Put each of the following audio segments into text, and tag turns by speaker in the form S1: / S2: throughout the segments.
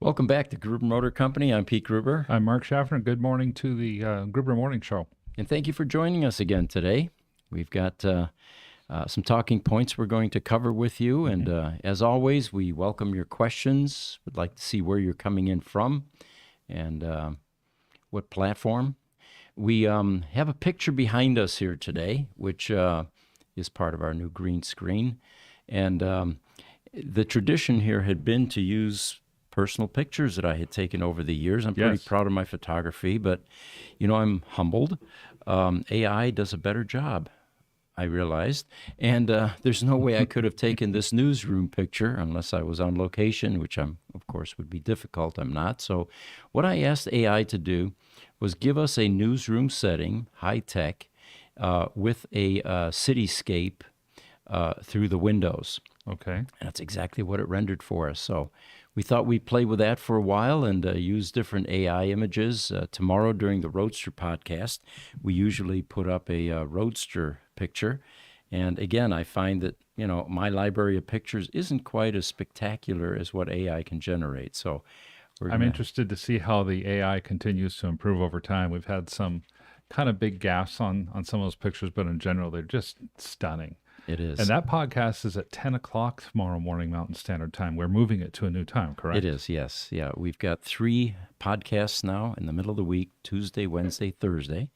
S1: Welcome back to Gruber Motor Company. I'm Pete Gruber.
S2: I'm Mark Schaffner. Good morning to the Gruber Morning Show.
S1: And thank you for joining us again today. We've got some talking points we're going to cover with you. And as always, we welcome your questions. We'd like to see where you're coming in from and what platform. We have a picture behind us here today, which is part of our new green screen. And the tradition here had been to use personal pictures that I had taken over the years. I'm pretty proud of my photography, but, I'm humbled. AI does a better job, I realized. And there's no way I could have taken this newsroom picture unless I was on location, which of course, would be difficult. I'm not. So what I asked AI to do was give us a newsroom setting, high tech, with a cityscape through the windows.
S2: Okay.
S1: And that's exactly what it rendered for us. So we thought we'd play with that for a while and use different AI images. Tomorrow during the Roadster podcast, we usually put up a Roadster picture. And again, I find that, my library of pictures isn't quite as spectacular as what AI can generate. So
S2: I'm interested to see how the AI continues to improve over time. We've had some kind of big gaffes on some of those pictures, but in general, they're just stunning.
S1: It is.
S2: And that podcast is at 10 o'clock tomorrow morning Mountain Standard Time. We're moving it to a new time, correct?
S1: It is, yes. Yeah, we've got 3 podcasts now in the middle of the week, Tuesday, Wednesday, Thursday.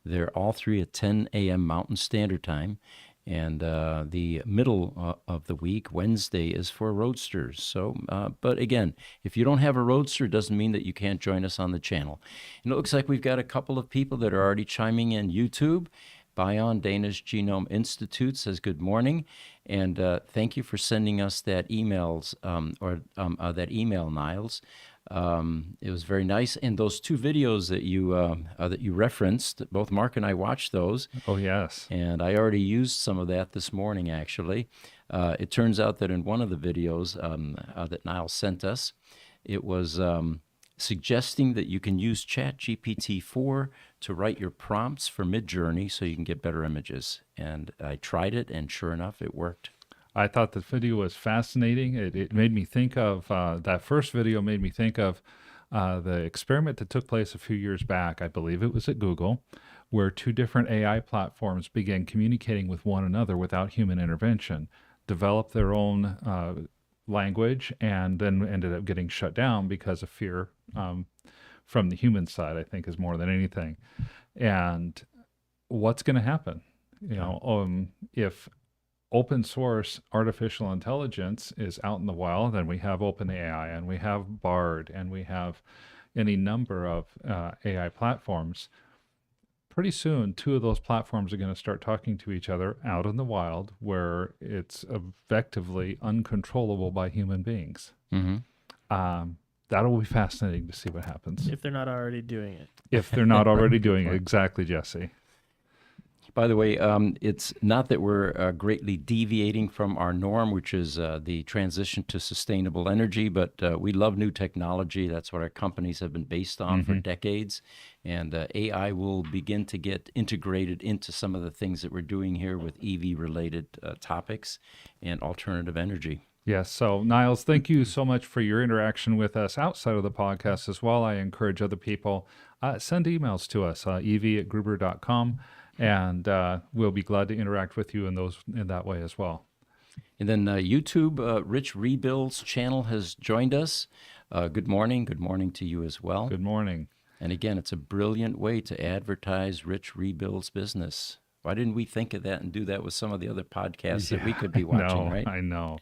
S1: They're all 3 at 10 a.m. Mountain Standard Time. And the middle of the week, Wednesday, is for Roadsters. So, but again, if you don't have a Roadster, it doesn't mean that you can't join us on the channel. And it looks like we've got a couple of people that are already chiming in YouTube. Bion, Danish Genome Institute, says good morning, and thank you for sending us that emails that email, Niles. It was very nice, and those 2 videos that you referenced, both Mark and I watched those.
S2: Oh yes,
S1: and I already used some of that this morning. Actually, it turns out that in one of the videos that Niles sent us, it was suggesting that you can use ChatGPT-4 to write your prompts for Midjourney so you can get better images. And I tried it, and sure enough, it worked.
S2: I thought the video was fascinating. It made me think of, that first video made me think of the experiment that took place a few years back. I believe it was at Google, where 2 different AI platforms began communicating with one another without human intervention, developed their own language, and then ended up getting shut down because of fear from the human side, I think, is more than anything. And what's going to happen? If open source artificial intelligence is out in the wild, and we have OpenAI, and we have Bard, and we have any number of AI platforms, pretty soon 2 of those platforms are going to start talking to each other out in the wild, where it's effectively uncontrollable by human beings. That'll be fascinating to see what happens.
S3: If they're not already doing it.
S2: If they're not already doing it. Exactly, Jesse.
S1: By the way, it's not that we're greatly deviating from our norm, which is the transition to sustainable energy, but we love new technology. That's what our companies have been based on for decades. And AI will begin to get integrated into some of the things that we're doing here with EV-related topics and alternative energy.
S2: Yes. So, Niles, thank you so much for your interaction with us outside of the podcast as well. I encourage other people, send emails to us, ev@gruber.com, and we'll be glad to interact with you in that way as well.
S1: And then YouTube, Rich Rebuild's channel has joined us. Good morning. Good morning to you as well.
S2: Good morning.
S1: And again, it's a brilliant way to advertise Rich Rebuild's business. Why didn't we think of that and do that with some of the other podcasts that we could be watching, right?
S2: I know.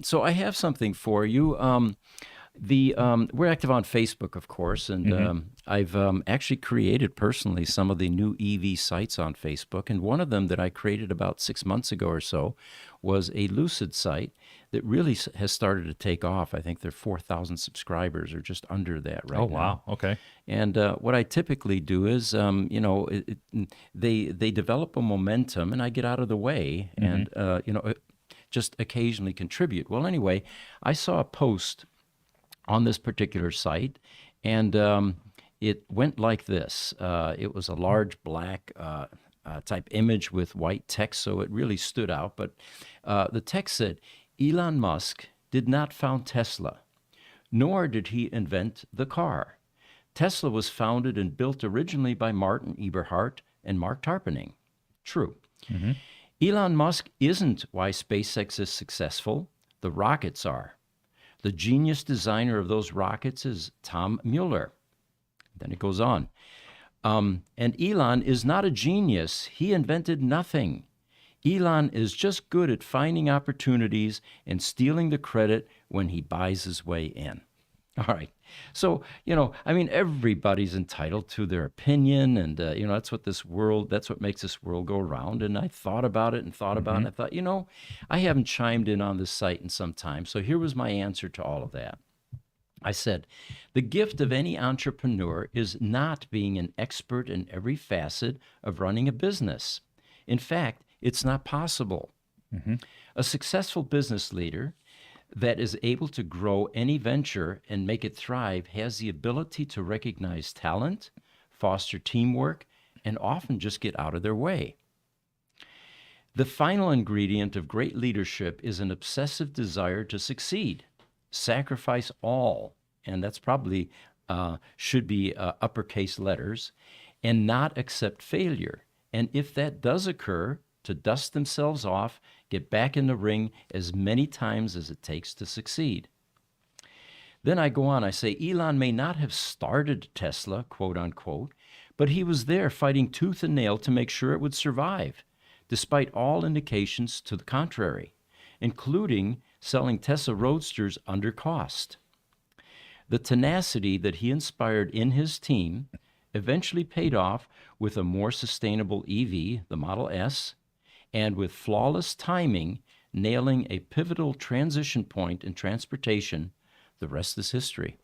S1: So I have something for you. We're active on Facebook, of course, and I've actually created personally some of the new EV sites on Facebook, and one of them that I created about 6 months ago or so was a Lucid site that really has started to take off. I think they're 4,000 subscribers or just under that right now.
S2: Oh, wow. Okay.
S1: And what I typically do is, they develop a momentum, and I get out of the way and, just occasionally contribute. Well, anyway, I saw a post on this particular site, and it went like this. It was a large black type image with white text, so it really stood out. But the text said, Elon Musk did not found Tesla, nor did he invent the car. Tesla was founded and built originally by Martin Eberhard and Mark Tarpenning. True. Elon Musk isn't why SpaceX is successful. The rockets are. The genius designer of those rockets is Tom Mueller. Then it goes on. And Elon is not a genius. He invented nothing. Elon is just good at finding opportunities and stealing the credit when he buys his way in. All right. So, everybody's entitled to their opinion. And, that's what makes this world go around. And I thought about it and thought about it. And I thought, I haven't chimed in on this site in some time. So here was my answer to all of that. I said, the gift of any entrepreneur is not being an expert in every facet of running a business. In fact, it's not possible. A successful business leader that is able to grow any venture and make it thrive has the ability to recognize talent, foster teamwork, and often just get out of their way. The final ingredient of great leadership is an obsessive desire to succeed, sacrifice all, and that's probably should be uppercase letters, and not accept failure. And if that does occur, to dust themselves off, get back in the ring as many times as it takes to succeed. Then I go on, I say, Elon may not have started Tesla, quote unquote, but he was there fighting tooth and nail to make sure it would survive, despite all indications to the contrary, including selling Tesla Roadsters under cost. The tenacity that he inspired in his team eventually paid off with a more sustainable EV, the Model S, and with flawless timing, nailing a pivotal transition point in transportation. The rest is history.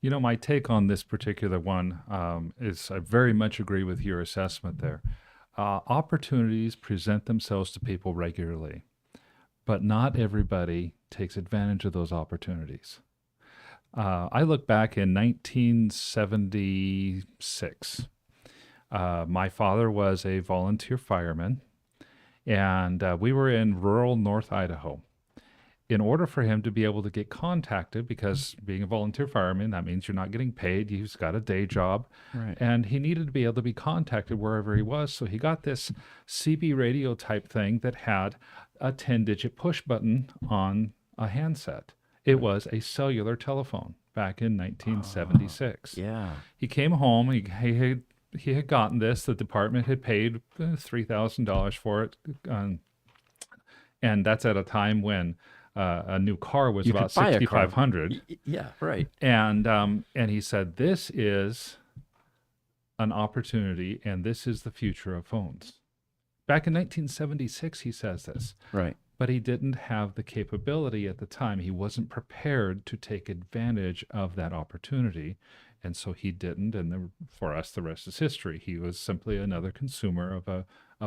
S2: My take on this particular one is I very much agree with your assessment there. Opportunities present themselves to people regularly, but not everybody takes advantage of those opportunities. I look back in 1976. My father was a volunteer fireman, and we were in rural North Idaho. In order for him to be able to get contacted, because being a volunteer fireman, that means you're not getting paid, he's got a day job,
S1: Right.
S2: and he needed to be able to be contacted wherever he was. So he got this CB radio type thing that had a 10-digit push button on a handset. It was a cellular telephone back in 1976.
S1: Yeah.
S2: He came home, he had gotten this, the department had paid $3,000 for it, and that's at a time when a new car was about $6,500.
S1: Yeah, right.
S2: And he said, this is an opportunity, and this is the future of phones. Back in 1976, he says this.
S1: Right.
S2: But he didn't have the capability at the time. He wasn't prepared to take advantage of that opportunity. And so he didn't. And for us, the rest is history. He was simply another consumer of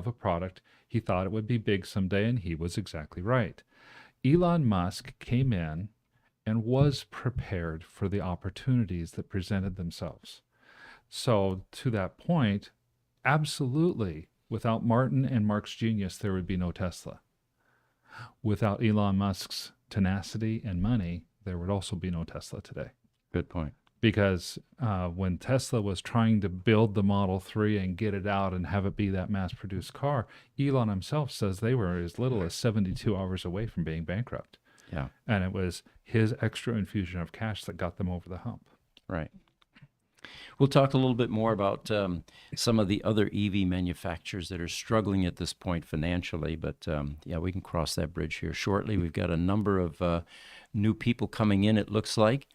S2: a product. He thought it would be big someday, and he was exactly right. Elon Musk came in and was prepared for the opportunities that presented themselves. So to that point, absolutely, without Martin and Mark's genius, there would be no Tesla. Without Elon Musk's tenacity and money, there would also be no Tesla today.
S1: Good point.
S2: Because when Tesla was trying to build the Model 3 and get it out and have it be that mass-produced car, Elon himself says they were as little as 72 hours away from being bankrupt.
S1: Yeah.
S2: And it was his extra infusion of cash that got them over the hump.
S1: Right. We'll talk a little bit more about some of the other EV manufacturers that are struggling at this point financially, but we can cross that bridge here shortly. We've got a number of new people coming in, it looks like.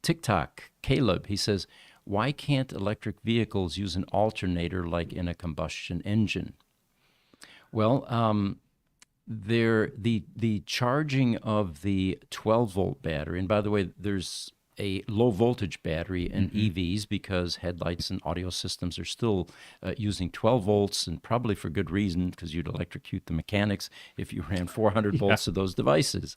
S1: TikTok, Caleb, he says, why can't electric vehicles use an alternator like in a combustion engine? Well, the charging of the 12-volt battery, and by the way, there's a low-voltage battery in EVs because headlights and audio systems are still using 12 volts, and probably for good reason, because you'd electrocute the mechanics if you ran 400 volts of those devices.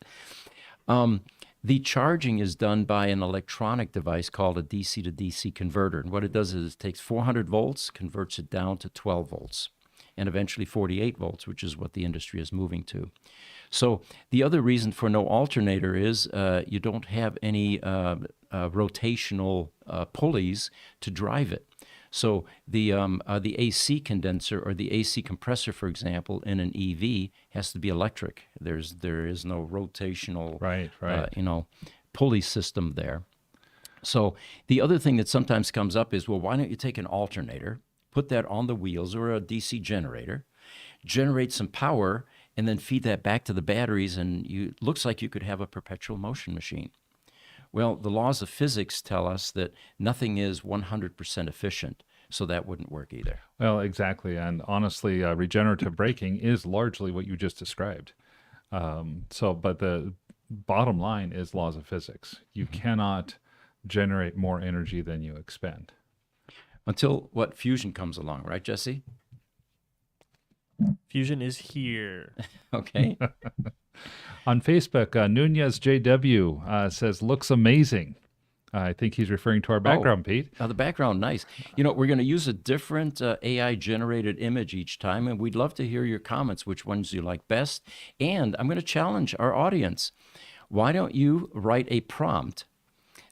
S1: The charging is done by an electronic device called a DC to DC converter. And what it does is it takes 400 volts, converts it down to 12 volts. and eventually 48 volts, which is what the industry is moving to. So the other reason for no alternator is you don't have any rotational pulleys to drive it. So the AC condenser or the AC compressor, for example, in an EV has to be electric. There is no rotational pulley system there. So the other thing that sometimes comes up is, well, why don't you take an alternator, put that on the wheels or a DC generator, generate some power, and then feed that back to the batteries, and looks like you could have a perpetual motion machine. Well, the laws of physics tell us that nothing is 100% efficient, so that wouldn't work either.
S2: Well, exactly. And honestly, regenerative braking is largely what you just described. But the bottom line is laws of physics. You cannot generate more energy than you expend.
S1: Until fusion comes along, right, Jesse?
S3: Fusion is here.
S1: Okay.
S2: On Facebook, Nunez JW says, looks amazing. I think he's referring to our background, Pete.
S1: The background, nice. We're going to use a different AI-generated image each time, and we'd love to hear your comments, which ones you like best. And I'm going to challenge our audience. Why don't you write a prompt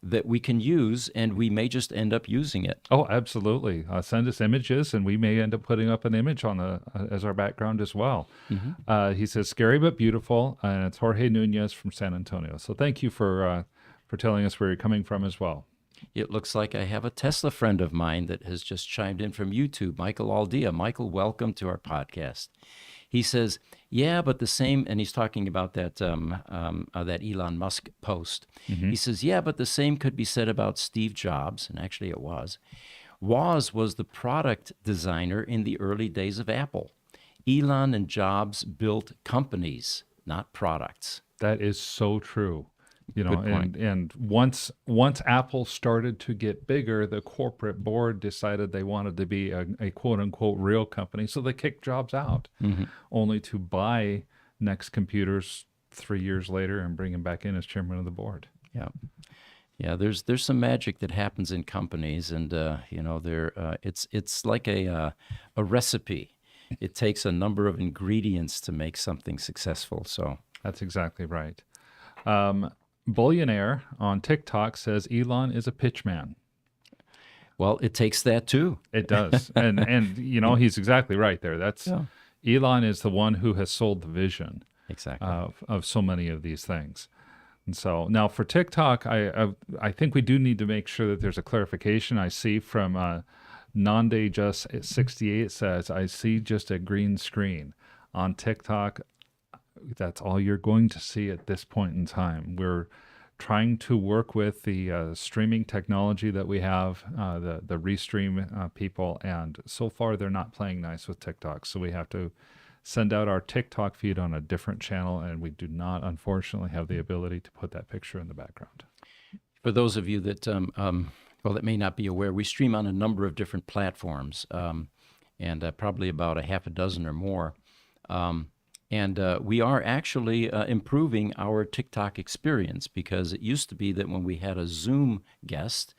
S1: that we can use, and we may just end up using it?
S2: Oh, absolutely. Send us images, and we may end up putting up an image on as our background as well. He says, scary but beautiful, and it's Jorge Nunez from San Antonio. So thank you for telling us where you're coming from as well.
S1: It looks like I have a Tesla friend of mine that has just chimed in from YouTube, Michael Aldea. Michael, welcome to our podcast. He says, yeah, but the same, and he's talking about that Elon Musk post. He says, yeah, but the same could be said about Steve Jobs, and actually it was. Woz was the product designer in the early days of Apple. Elon and Jobs built companies, not products.
S2: That is so true.
S1: Good point.
S2: And once Apple started to get bigger, the corporate board decided they wanted to be a quote unquote real company, so they kicked Jobs out, only to buy Next Computers 3 years later and bring him back in as chairman of the board.
S1: Yeah. There's some magic that happens in companies, and it's like a recipe. It takes a number of ingredients to make something successful. So
S2: that's exactly right. Bullionaire on TikTok says Elon is a pitchman.
S1: Well, it takes that too.
S2: It does. and he's exactly right there. Elon is the one who has sold the vision of so many of these things. And so now for TikTok, I think we do need to make sure that there's a clarification. I see from Nande Just 68 says, I see just a green screen. On TikTok, that's all you're going to see at this point in time. We're trying to work with the streaming technology that we have, the Restream people, and so far they're not playing nice with TikTok. So we have to send out our TikTok feed on a different channel, and we do not, unfortunately, have the ability to put that picture in the background.
S1: For those of you that that may not be aware, we stream on a number of different platforms, and probably about a half a dozen or more. And we are actually improving our TikTok experience, because it used to be that when we had a Zoom guest,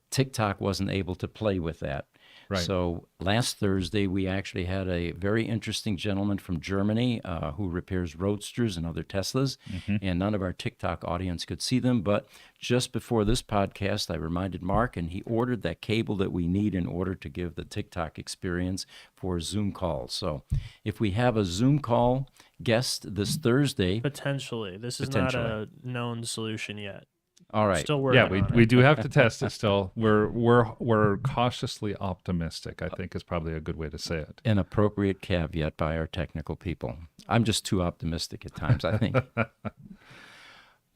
S1: TikTok wasn't able to play with that.
S2: Right.
S1: So last Thursday, we actually had a very interesting gentleman from Germany who repairs Roadsters and other Teslas, and none of our TikTok audience could see them. But just before this podcast, I reminded Mark, and he ordered that cable that we need in order to give the TikTok experience for Zoom calls. So if we have a Zoom call guest this Thursday...
S3: Potentially. This is not a known solution yet.
S1: All right.
S3: Still working on it.
S2: We do have to test it still. We're cautiously optimistic, I think is probably a good way to say it.
S1: An appropriate caveat by our technical people. I'm just too optimistic at times, I think.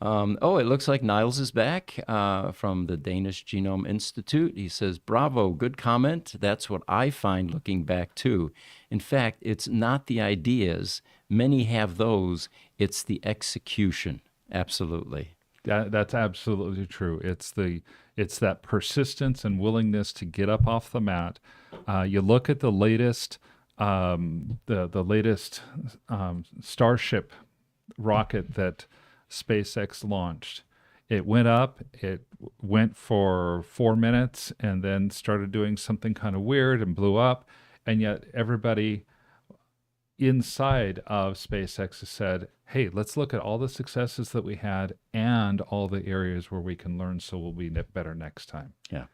S1: It looks like Niles is back from the Danish Genome Institute. He says, bravo, good comment. That's what I find looking back too. In fact, it's not the ideas. Many have those. It's the execution. Absolutely.
S2: That's absolutely true. It's that persistence and willingness to get up off the mat. You look at the latest Starship rocket that SpaceX launched. It went up, it went for 4 minutes, and then started doing something kind of weird and blew up. And yet everybody inside of SpaceX has said, hey, let's look at all the successes that we had and all the areas where we can learn so we'll be better next time.
S1: Yeah.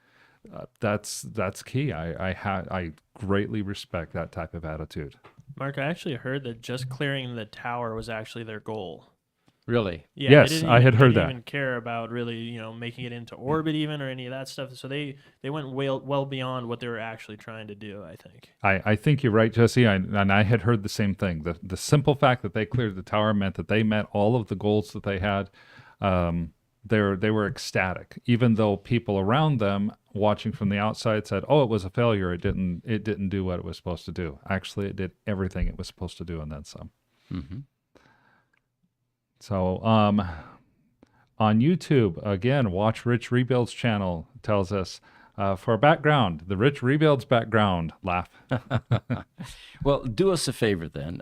S2: That's key. I greatly respect that type of attitude.
S3: Mark, I actually heard that just clearing the tower was actually their goal.
S1: Really?
S3: Yeah,
S2: Yes, I had heard
S3: they
S2: that.
S3: didn't even care about really, making it into orbit even or any of that stuff. So they went well beyond what they were actually trying to do, I think.
S2: I think you're right, Jesse. And I had heard the same thing. The simple fact that they cleared the tower meant that they met all of the goals that they had. They were ecstatic, even though people around them watching from the outside said, "Oh, it was a failure. It didn't do what it was supposed to do." Actually, it did everything it was supposed to do, and then some.
S1: Mm-hmm.
S2: So, on YouTube, again, watch Rich Rebuild's channel. Tells us for background, the Rich Rebuild's background. Laugh.
S1: Well, do us a favor then.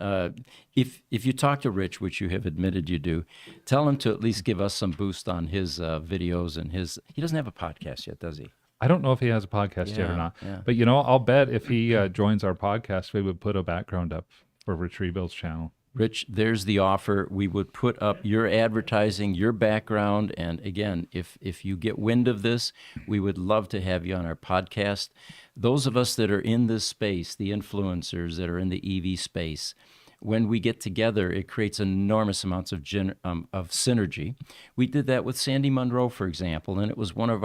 S1: If you talk to Rich, which you have admitted you do, tell him to at least give us some boost on his videos and his. He doesn't have a podcast yet, does he?
S2: I don't know if he has a podcast yet or not.
S1: Yeah.
S2: But I'll bet if he joins our podcast, we would put a background up for Rich Rebuild's channel.
S1: Rich, there's the offer. We would put up your advertising, your background, and again, if you get wind of this, we would love to have you on our podcast. Those of us that are in this space, the influencers that are in the EV space, when we get together, it creates enormous amounts of synergy. We did that with Sandy Munro, for example, and it was one of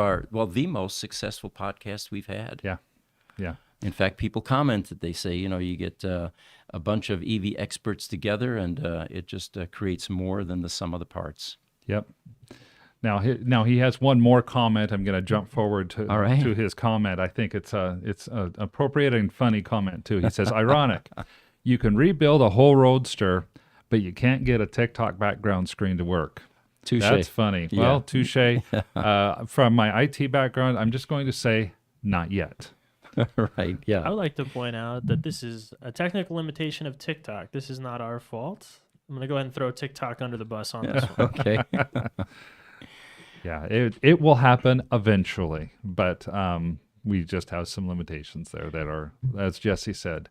S1: the most successful podcasts we've had.
S2: Yeah.
S1: In fact, people commented. They say, you get a bunch of EV experts together, and it just creates more than the sum of the parts.
S2: Yep. Now he has one more comment. I'm going to jump forward to his comment. I think it's an appropriate and funny comment too. He says, "Ironic, you can rebuild a whole roadster, but you can't get a TikTok background screen to work."
S1: Touche.
S2: That's funny.
S1: Yeah.
S2: Well, touche. From my IT background, I'm just going to say, not yet.
S1: Right, yeah.
S3: I would like to point out that this is a technical limitation of TikTok. This is not our fault. I'm going to go ahead and throw TikTok under the bus on this one.
S1: Okay.
S2: Yeah, it will happen eventually, but we just have some limitations there that are, as Jesse said,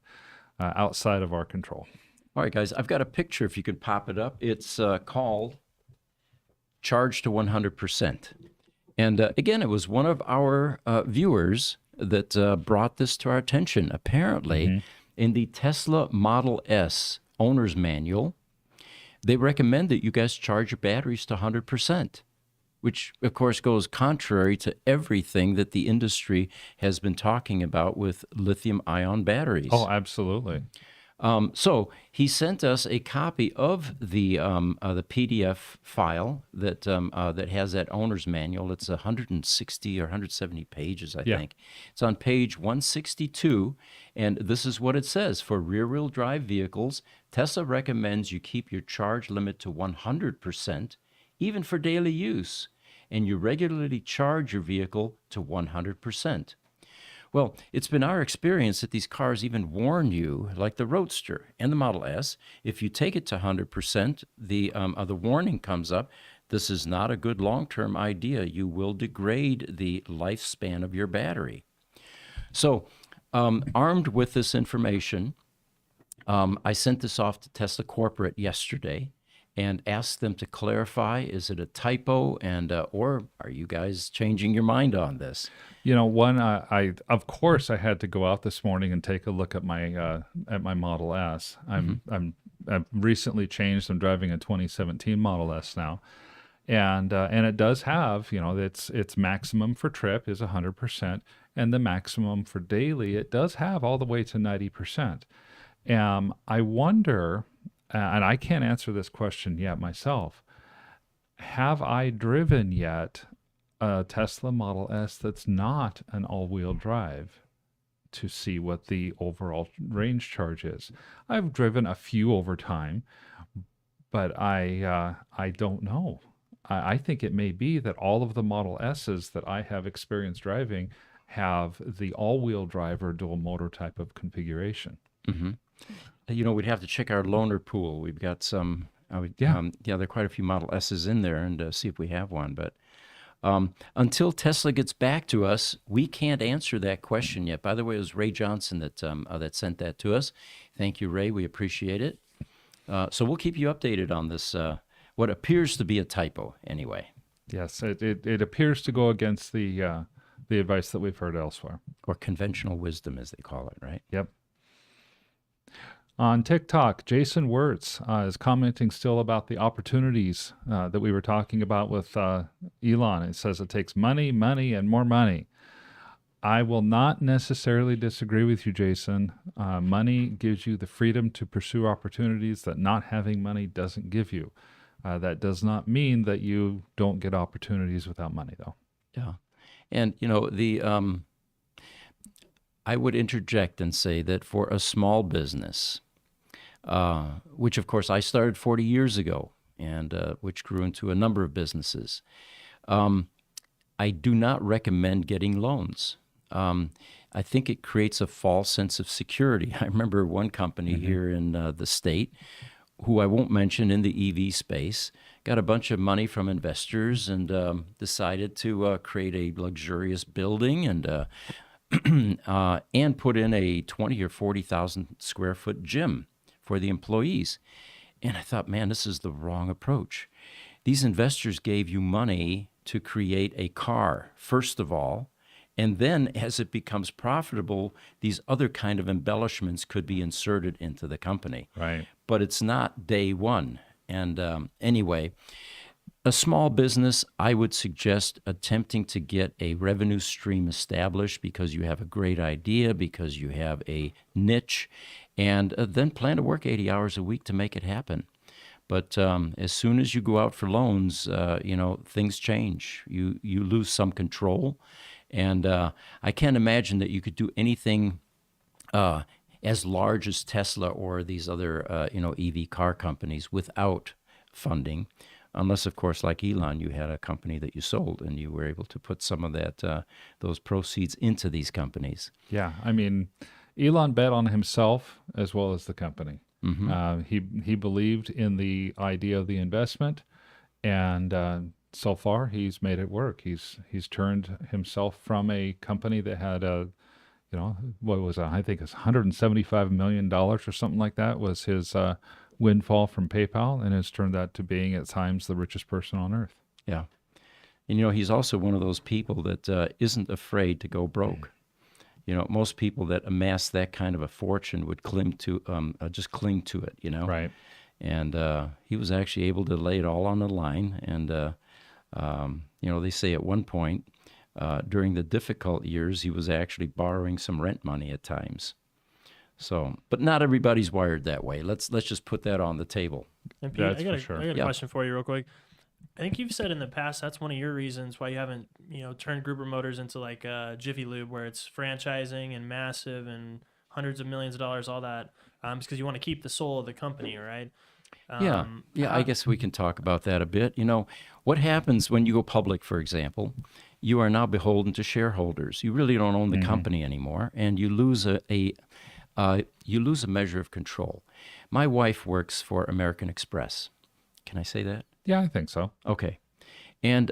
S2: outside of our control.
S1: All right, guys, I've got a picture if you could pop it up. It's called Charge to 100%. And again, it was one of our viewers that brought this to our attention. Apparently, in the Tesla Model S owner's manual, they recommend that you guys charge your batteries to 100%, which, of course, goes contrary to everything that the industry has been talking about with lithium-ion batteries.
S2: Oh, absolutely.
S1: So he sent us a copy of the PDF file that has that owner's manual. It's 160 or 170 pages, I think. It's on page 162, and this is what it says. For rear-wheel drive vehicles, Tesla recommends you keep your charge limit to 100%, even for daily use, and you regularly charge your vehicle to 100%. Well, it's been our experience that these cars even warn you, like the Roadster and the Model S, if you take it to 100%, the warning comes up, this is not a good long-term idea. You will degrade the lifespan of your battery. So, armed with this information, I sent this off to Tesla Corporate yesterday and asked them to clarify, is it a typo, and or are you guys changing your mind on this?
S2: Of course I had to go out this morning and take a look at my Model S. I've recently changed. I'm driving a 2017 Model S now, and it does have, its maximum for trip is 100%, and the maximum for daily it does have all the way to 90%. I wonder. And I can't answer this question yet myself. Have I driven yet a Tesla Model S that's not an all-wheel drive to see what the overall range charge is? I've driven a few over time, but I don't know. I think it may be that all of the Model S's that I have experienced driving have the all-wheel drive or dual motor type of configuration.
S1: Mm-hmm. We'd have to check our loaner pool. We've got some, there are quite a few Model S's in there, and see if we have one. But Until Tesla gets back to us, we can't answer that question yet. By the way, it was Ray Johnson that sent that to us. Thank you, Ray. We appreciate it. So we'll keep you updated on this, what appears to be a typo anyway.
S2: Yes, it appears to go against the advice that we've heard elsewhere.
S1: Or conventional wisdom, as they call it, right?
S2: Yep. On TikTok, Jason Wirtz is commenting still about the opportunities that we were talking about with Elon. It says it takes money, money, and more money. I will not necessarily disagree with you, Jason. Money gives you the freedom to pursue opportunities that not having money doesn't give you. That does not mean that you don't get opportunities without money, though.
S1: Yeah. And, I would interject and say that for a small business, which of course I started 40 years ago, and which grew into a number of businesses, I do not recommend getting loans. I think it creates a false sense of security. I remember one company here in the state, who I won't mention, in the EV space, got a bunch of money from investors and decided to create a luxurious building and put in a 20 or 40,000 square foot gym for the employees. And I thought, man, this is the wrong approach. These investors gave you money to create a car, first of all, and then as it becomes profitable, these other kind of embellishments could be inserted into the company.
S2: Right.
S1: But it's not day one. And anyway, a small business, I would suggest attempting to get a revenue stream established because you have a great idea, because you have a niche, and then plan to work 80 hours a week to make it happen. But as soon as you go out for loans, things change. You lose some control. And I can't imagine that you could do anything as large as Tesla or these other, EV car companies without funding, unless, of course, like Elon, you had a company that you sold and you were able to put some of that those proceeds into these companies.
S2: Yeah, I mean, Elon bet on himself as well as the company. He believed in the idea of the investment, and so far he's made it work. He's turned himself from a company that had what was I think it's $175 million or something like that was his windfall from PayPal, and has turned that to being at times the richest person on earth.
S1: Yeah. And, he's also one of those people that isn't afraid to go broke. Most people that amass that kind of a fortune would just cling to it,
S2: Right.
S1: And he was actually able to lay it all on the line. And, they say at one point during the difficult years, he was actually borrowing some rent money at times. So, but not everybody's wired that way. Let's just put that on the table.
S3: And Pete,
S2: That's
S3: I got
S2: for sure.
S3: a question for you real quick. I think you've said in the past that's one of your reasons why you haven't, turned Gruber Motors into like Jiffy Lube, where it's franchising and massive and hundreds of millions of dollars, all that. It's because you want to keep the soul of the company, right?
S1: Yeah, I guess we can talk about that a bit. What happens when you go public, for example, you are now beholden to shareholders. You really don't own the company anymore, and you lose a measure of control. My wife works for American Express. Can I say that?
S2: Yeah, I think so.
S1: Okay. And,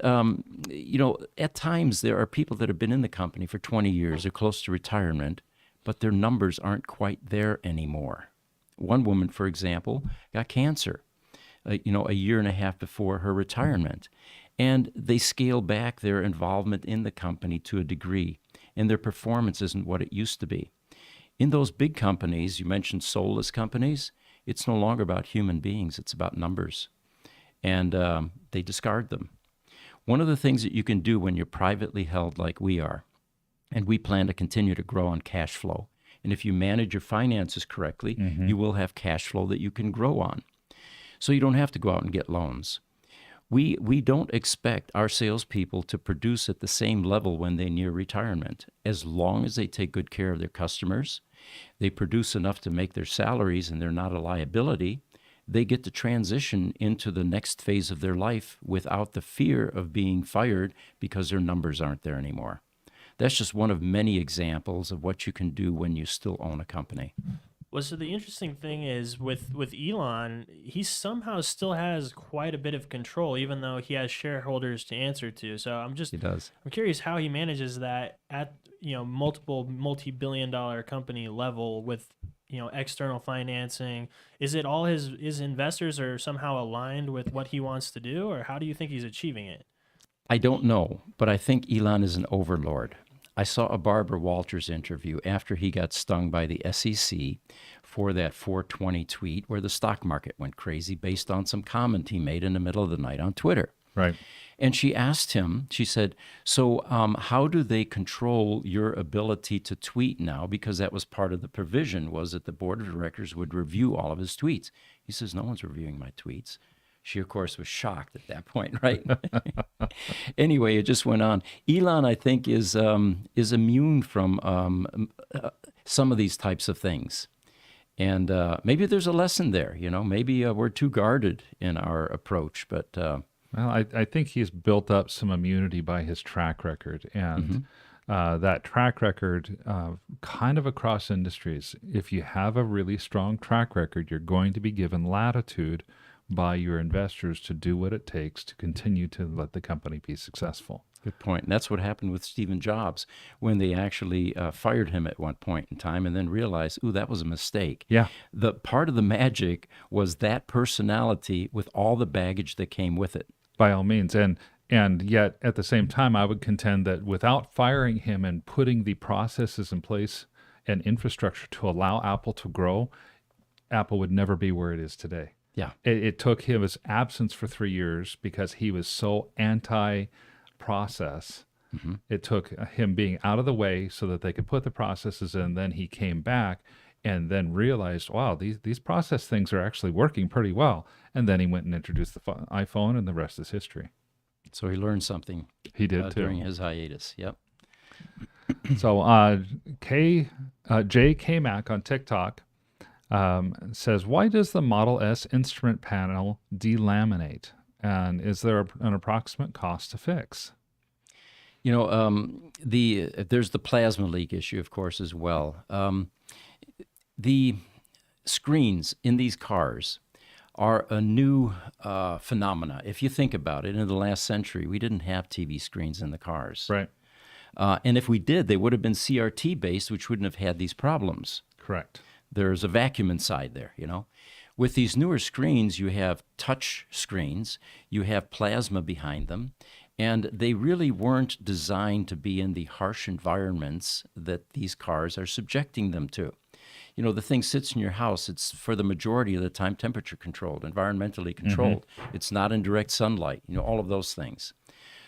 S1: at times there are people that have been in the company for 20 years or close to retirement, but their numbers aren't quite there anymore. One woman, for example, got cancer, a year and a half before her retirement. And they scale back their involvement in the company to a degree, and their performance isn't what it used to be. In those big companies, you mentioned soulless companies, it's no longer about human beings, it's about numbers. And they discard them. One of the things that you can do when you're privately held like we are, and we plan to continue to grow on cash flow, and if you manage your finances correctly, you will have cash flow that you can grow on. So you don't have to go out and get loans. We don't expect our salespeople to produce at the same level when they near retirement. As long as they take good care of their customers, they produce enough to make their salaries, and they're not a liability, they get to transition into the next phase of their life without the fear of being fired because their numbers aren't there anymore. That's just one of many examples of what you can do when you still own a company.
S3: Well, so the interesting thing is with Elon, he somehow still has quite a bit of control, even though he has shareholders to answer to. So
S1: He does.
S3: I'm curious how he manages that at multiple multi-billion-dollar company level with external financing. Is it all his investors are somehow aligned with what he wants to do, or how do you think he's achieving it?
S1: I don't know, but I think Elon is an overlord. I saw a Barbara Walters interview after he got stung by the SEC for that 420 tweet where the stock market went crazy based on some comment he made in the middle of the night on Twitter.
S2: Right.
S1: And she asked him, she said, so how do they control your ability to tweet now? Because that was part of the provision, was that the board of directors would review all of his tweets. He says, no one's reviewing my tweets. She, of course, was shocked at that point, right? Anyway, it just went on. Elon, I think, is immune from some of these types of things. And maybe there's a lesson there, Maybe we're too guarded in our approach, but...
S2: Well, I think he's built up some immunity by his track record. And that track record, kind of across industries, if you have a really strong track record, you're going to be given latitude by your investors to do what it takes to continue to let the company be successful.
S1: Good point. And that's what happened with Stephen Jobs when they actually fired him at one point in time and then realized, ooh, that was a mistake.
S2: Yeah.
S1: The part of the magic was that personality with all the baggage that came with it.
S2: By all means. And yet, at the same time, I would contend that without firing him and putting the processes in place and infrastructure to allow Apple to grow, Apple would never be where it is today.
S1: Yeah.
S2: It took him his absence for 3 years because he was so anti-process. It took him being out of the way so that they could put the processes in. Then he came back and then realized, wow, these process things are actually working pretty well. And then he went and introduced the iPhone, and the rest is history.
S1: So he learned something.
S2: He did too.
S1: During his hiatus. Yep.
S2: So Jay K-Mac on TikTok says, why does the Model S instrument panel delaminate? And is there an approximate cost to fix?
S1: There's the plasma leak issue, of course, as well. The screens in these cars are a new phenomena. If you think about it, in the last century, we didn't have TV screens in the cars.
S2: Right.
S1: And if we did, they would have been CRT-based, which wouldn't have had these problems.
S2: Correct.
S1: There's a vacuum inside there, With these newer screens, you have touch screens, you have plasma behind them, and they really weren't designed to be in the harsh environments that these cars are subjecting them to. The thing sits in your house. It's, for the majority of the time, temperature controlled, environmentally controlled. It's not in direct sunlight, all of those things.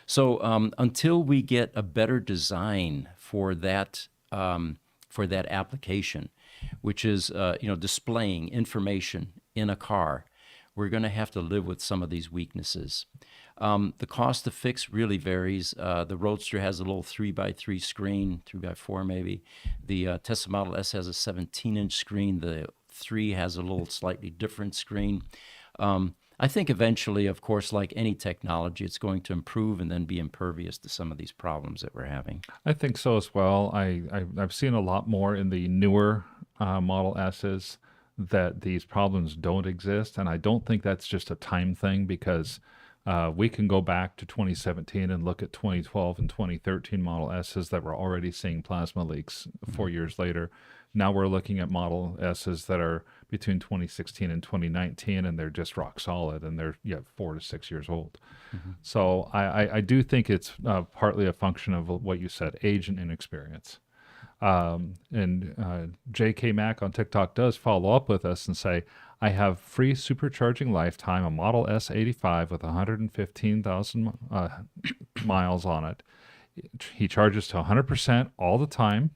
S1: So until we get a better design for that application, which is displaying information in a car, we're going to have to live with some of these weaknesses. The cost to fix really varies. The Roadster has a little 3x3 screen, 3x4 maybe. The Tesla Model S has a 17-inch screen. The 3 has a little slightly different screen. I think eventually, of course, like any technology, it's going to improve and then be impervious to some of these problems that we're having.
S2: I think so as well. I've seen a lot more in the newer Model S's that these problems don't exist. And I don't think that's just a time thing, because we can go back to 2017 and look at 2012 and 2013 Model S's that were already seeing plasma leaks 4 years later. Now we're looking at Model S's that are between 2016 and 2019, and they're just rock solid, and they're 4 to 6 years old. So I do think it's partly a function of what you said, age and inexperience. And J.K. Mack on TikTok does follow up with us and say, I have free supercharging lifetime, a Model S85 with 115,000 miles on it. He charges to 100% all the time,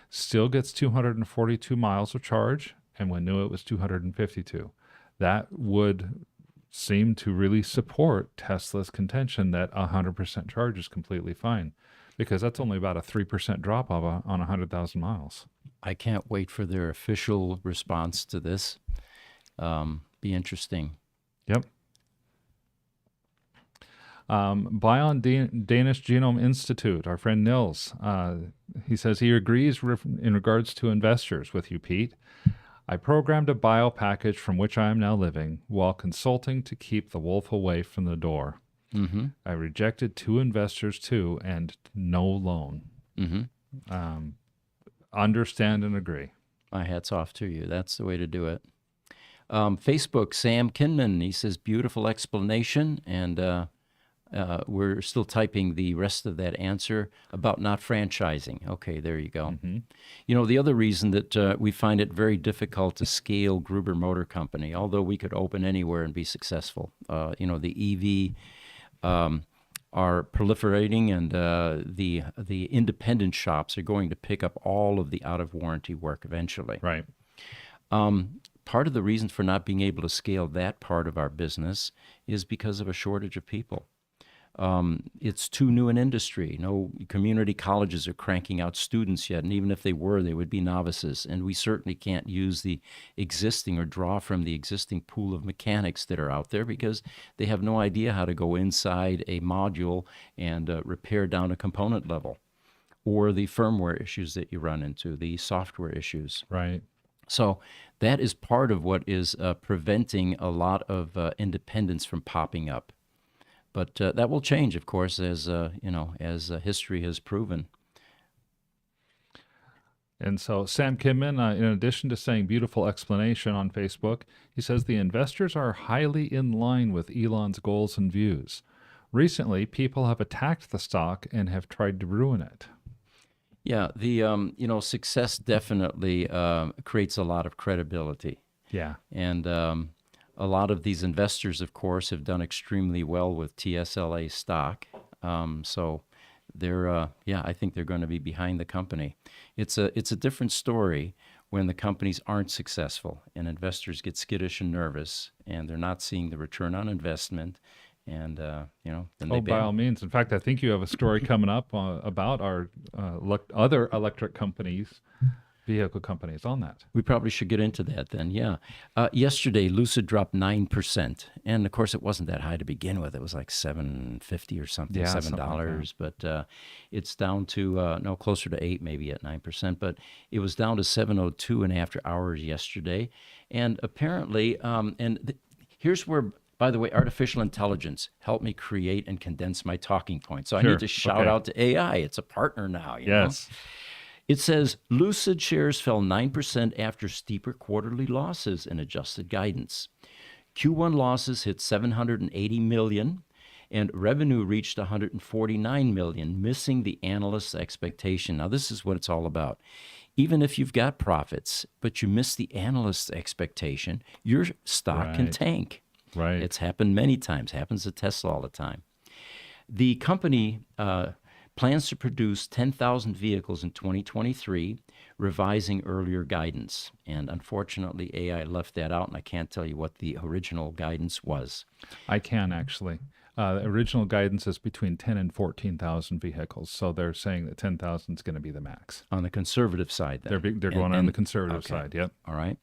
S2: still gets 242 miles of charge, and when new it was 252. That would seem to really support Tesla's contention that 100% charge is completely fine, because that's only about a 3% drop on 100,000 miles.
S1: I can't wait for their official response to this. Be interesting.
S2: Yep. Bion Danish Genome Institute, our friend Nils, he says he agrees in regards to investors with you, Pete. I programmed a bio package from which I am now living while consulting to keep the wolf away from the door.
S1: Mm-hmm.
S2: I rejected 2 investors too, and no loan.
S1: Mm-hmm.
S2: Understand and agree.
S1: My hat's off to you. That's the way to do it. Facebook, Sam Kinman, he says, beautiful explanation, and we're still typing the rest of that answer about not franchising. Okay, there you go.
S2: Mm-hmm.
S1: You know, the other reason that we find it very difficult to scale Gruber Motor Company, although we could open anywhere and be successful. You know, the EV are proliferating, and the independent shops are going to pick up all of the out-of-warranty work eventually.
S2: Right.
S1: Part of the reason for not being able to scale that part of our business is because of a shortage of people. It's too new an industry. No community colleges are cranking out students yet, and even if they were, they would be novices. And we certainly can't use the existing or draw from the existing pool of mechanics that are out there because they have no idea how to go inside a module and repair down a component level, or the firmware issues that you run into, the software issues.
S2: Right.
S1: So that is part of what is preventing a lot of independents from popping up. But that will change, of course, as as history has proven.
S2: And so Sam Kimman, in addition to saying beautiful explanation on Facebook, he says the investors are highly in line with Elon's goals and views. Recently, people have attacked the stock and have tried to ruin it.
S1: Yeah, the success definitely creates a lot of credibility.
S2: Yeah.
S1: And a lot of these investors, of course, have done extremely well with TSLA stock. So they're, I think they're going to be behind the company. It's a different story when the companies aren't successful and investors get skittish and nervous and they're not seeing the return on investment. And, then they
S2: by all means. In fact, I think you have a story coming up about our other electric companies, vehicle companies on that.
S1: We probably should get into that then, yeah. Yesterday, Lucid dropped 9%. And, of course, it wasn't that high to begin with. It was like $7.50 or something,
S2: Yeah,
S1: $7.
S2: something like
S1: But it's down to, closer to 8 maybe at 9%. But it was down to 702 in after hours yesterday. And apparently, here's where... By the way, artificial intelligence helped me create and condense my talking points. So I need to shout out to AI. It's a partner now. You know? It says, Lucid shares fell 9% after steeper quarterly losses and adjusted guidance. Q1 losses hit $780 million, and revenue reached $149 million, missing the analyst's expectation. Now, this is what it's all about. Even if you've got profits, but you miss the analyst's expectation, your stock can tank.
S2: Right.
S1: It's happened many times. Happens to Tesla all the time. The company plans to produce 10,000 vehicles in 2023, revising earlier guidance. And unfortunately, AI left that out, and I can't tell you what the original guidance was.
S2: I can actually. The original guidance is between 10 and 14,000 vehicles. So they're saying that 10,000 is going to be the max.
S1: On the conservative side, then.
S2: They're going on the conservative side, yep.
S1: All right.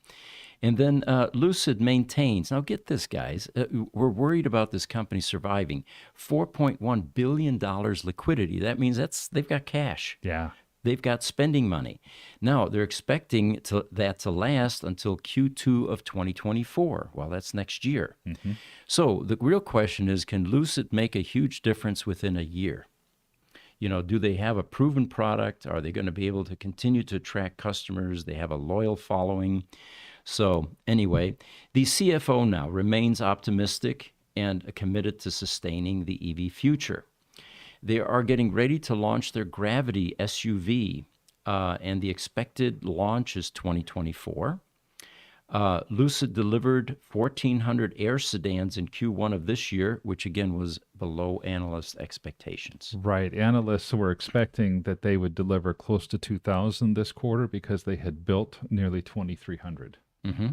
S1: And then Lucid maintains, now get this, guys, we're worried about this company surviving, $4.1 billion liquidity. That means they've got cash.
S2: Yeah.
S1: They've got spending money. Now, they're expecting that to last until Q2 of 2024. Well, that's next year. Mm-hmm. So the real question is, can Lucid make a huge difference within a year? Do they have a proven product? Are they going to be able to continue to attract customers? They have a loyal following. So anyway, the CFO now remains optimistic and committed to sustaining the EV future. They are getting ready to launch their Gravity SUV, and the expected launch is 2024. Lucid delivered 1,400 Air sedans in Q1 of this year, which again was below analyst expectations.
S2: Right. Analysts were expecting that they would deliver close to 2,000 this quarter because they had built nearly 2,300.
S1: Mm-hmm.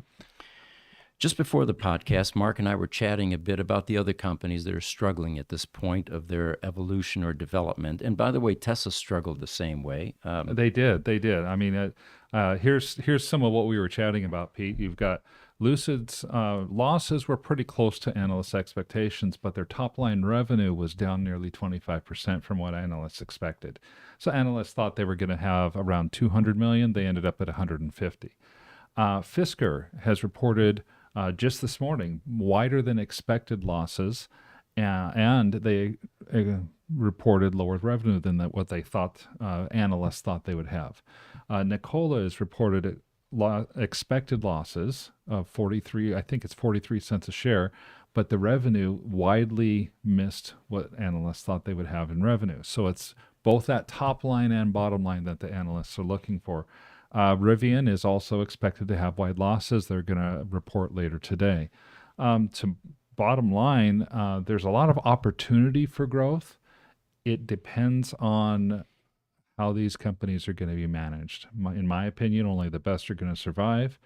S1: Just before the podcast, Mark and I were chatting a bit about the other companies that are struggling at this point of their evolution or development. And by the way, Tesla struggled the same way.
S2: They did. I mean, here's some of what we were chatting about, Pete. You've got Lucid's losses were pretty close to analysts' expectations, but their top-line revenue was down nearly 25% from what analysts expected. So analysts thought they were going to have around 200 million. They ended up at 150. Fisker has reported just this morning wider than expected losses, and they reported lower revenue than what they thought analysts thought they would have. Nikola has reported expected losses of 43, I think it's 43 cents a share, but the revenue widely missed what analysts thought they would have in revenue. So it's both that top line and bottom line that the analysts are looking for. Rivian is also expected to have wide losses. They're going to report later today. To bottom line, there's a lot of opportunity for growth. It depends on how these companies are going to be managed. In my opinion, only the best are going to survive.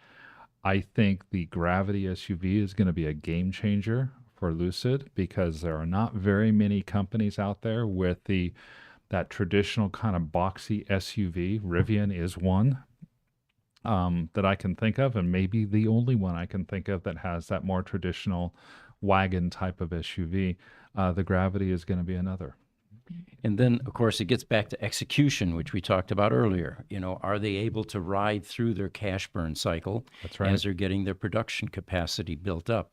S2: I think the Gravity SUV is going to be a game changer for Lucid because there are not very many companies out there with that traditional kind of boxy SUV. Rivian is one that I can think of, and maybe the only one I can think of that has that more traditional wagon type of SUV. The Gravity is going to be another.
S1: And then, of course, it gets back to execution, which we talked about earlier. You know, are they able to ride through their cash burn cycle
S2: That's right.
S1: as they're getting their production capacity built up?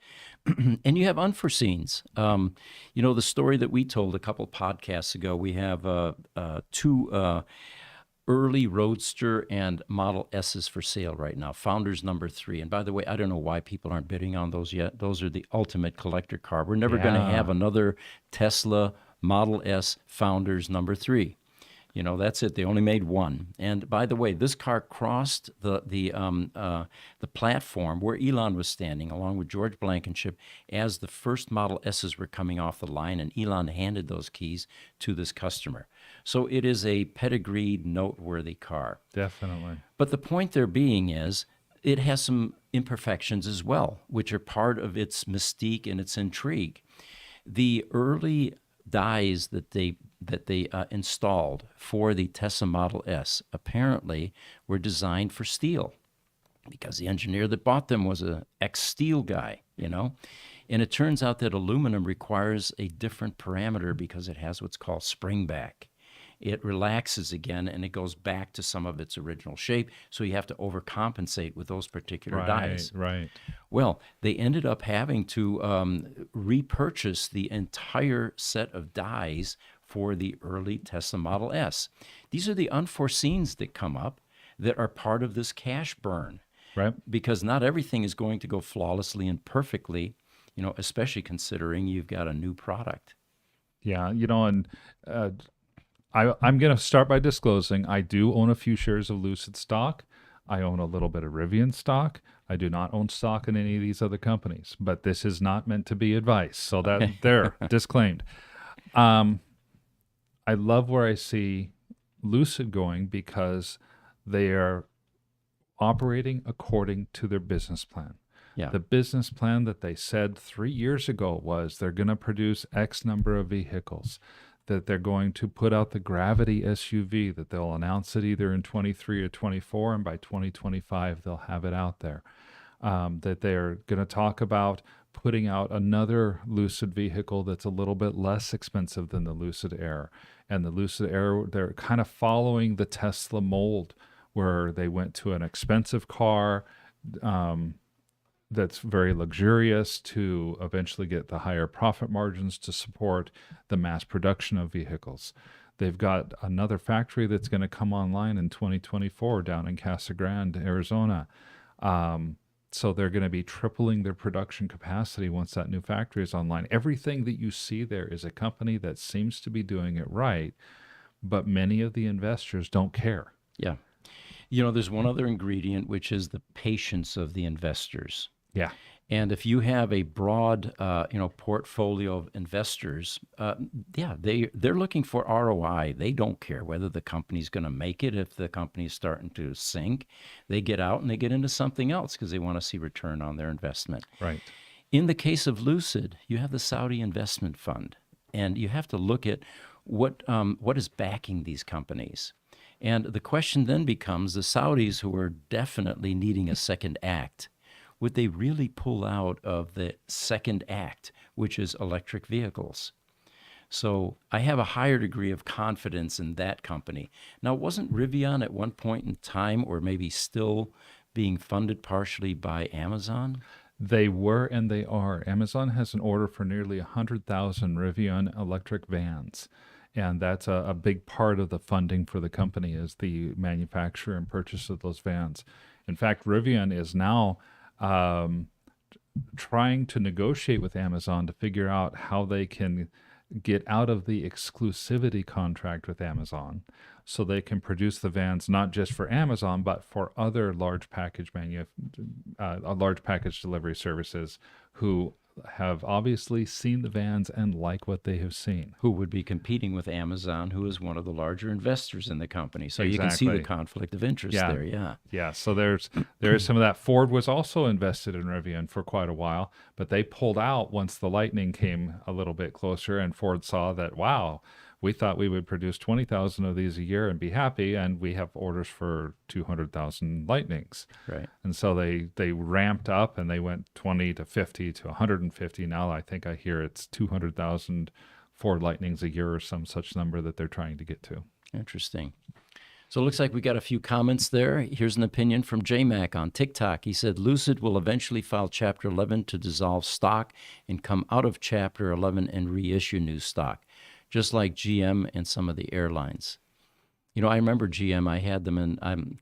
S1: And you have unforeseens. You know, the story that we told a couple podcasts ago, we have two early Roadster and Model S's for sale right now, Founders number 3. And by the way, I don't know why people aren't bidding on those yet. Those are the ultimate collector car. We're never going to have another Tesla Model S Founders number 3. You know, that's it. They only made one. And by the way, this car crossed the platform where Elon was standing, along with George Blankenship, as the first Model S's were coming off the line, and Elon handed those keys to this customer. So it is a pedigreed, noteworthy car.
S2: Definitely.
S1: But the point there being is, it has some imperfections as well, which are part of its mystique and its intrigue. The early dies that they installed for the Tesla Model S apparently were designed for steel, because the engineer that bought them was an ex-steel guy, you know. And it turns out that aluminum requires a different parameter because it has what's called springback. It relaxes again and it goes back to some of its original shape, so you have to overcompensate with those particular dies.
S2: Right.
S1: Well, they ended up having to repurchase the entire set of dies for the early Tesla Model S. These are the unforeseens that come up that are part of this cash burn.
S2: Right.
S1: Because not everything is going to go flawlessly and perfectly, you know, especially considering you've got a new product.
S2: Yeah, you know, and I'm going to start by disclosing I do own a few shares of Lucid stock. I own a little bit of Rivian stock. I do not own stock in any of these other companies, but this is not meant to be advice. So that there, disclaimed. I love where I see Lucid going because they are operating according to their business plan.
S1: Yeah.
S2: The business plan that they said 3 years ago was they're going to produce X number of vehicles, that they're going to put out the Gravity SUV, that they'll announce it either in 23 or 24, and by 2025 they'll have it out there. That they're going to talk about putting out another Lucid vehicle that's a little bit less expensive than the Lucid Air. And the Lucid Air, they're kind of following the Tesla mold, where they went to an expensive car that's very luxurious to eventually get the higher profit margins to support the mass production of vehicles. They've got another factory that's going to come online in 2024 down in Casa Grande, Arizona. So they're going to be tripling their production capacity once that new factory is online. Everything that you see there is a company that seems to be doing it right, but many of the investors don't care.
S1: Yeah. You know, there's one other ingredient, which is the patience of the investors.
S2: Yeah.
S1: And if you have a broad, portfolio of investors, they're looking for ROI. They don't care whether the company's going to make it. If the company's starting to sink, they get out and they get into something else because they want to see return on their investment.
S2: Right.
S1: In the case of Lucid, you have the Saudi Investment Fund, and you have to look at what is backing these companies. And the question then becomes the Saudis, who are definitely needing a second act. would they really pull out of the second act, which is electric vehicles? So I have a higher degree of confidence in that company. Now, wasn't Rivian at one point in time, or maybe still, being funded partially by Amazon?
S2: They were and they are. Amazon has an order for nearly 100,000 Rivian electric vans. And that's a big part of the funding for the company is the manufacture and purchase of those vans. In fact, Rivian is now trying to negotiate with Amazon to figure out how they can get out of the exclusivity contract with Amazon so they can produce the vans not just for Amazon but for other large package delivery services who have obviously seen the vans and like what they have seen.
S1: Who would be competing with Amazon, who is one of the larger investors in the company. So you can see the conflict of interest there, yeah.
S2: Yeah, so there's some of that. Ford was also invested in Rivian for quite a while, but they pulled out once the Lightning came a little bit closer, and Ford saw that, wow, we thought we would produce 20,000 of these a year and be happy, and we have orders for 200,000 Lightnings.
S1: Right.
S2: And so they ramped up, and they went 20 to 50 to 150. Now I think I hear it's 200,000 Ford Lightnings a year or some such number that they're trying to get to.
S1: Interesting. So it looks like we got a few comments there. Here's an opinion from J-Mac on TikTok. He said, Lucid will eventually file Chapter 11 to dissolve stock and come out of Chapter 11 and reissue new stock, just like GM and some of the airlines. You know, I remember GM. I had them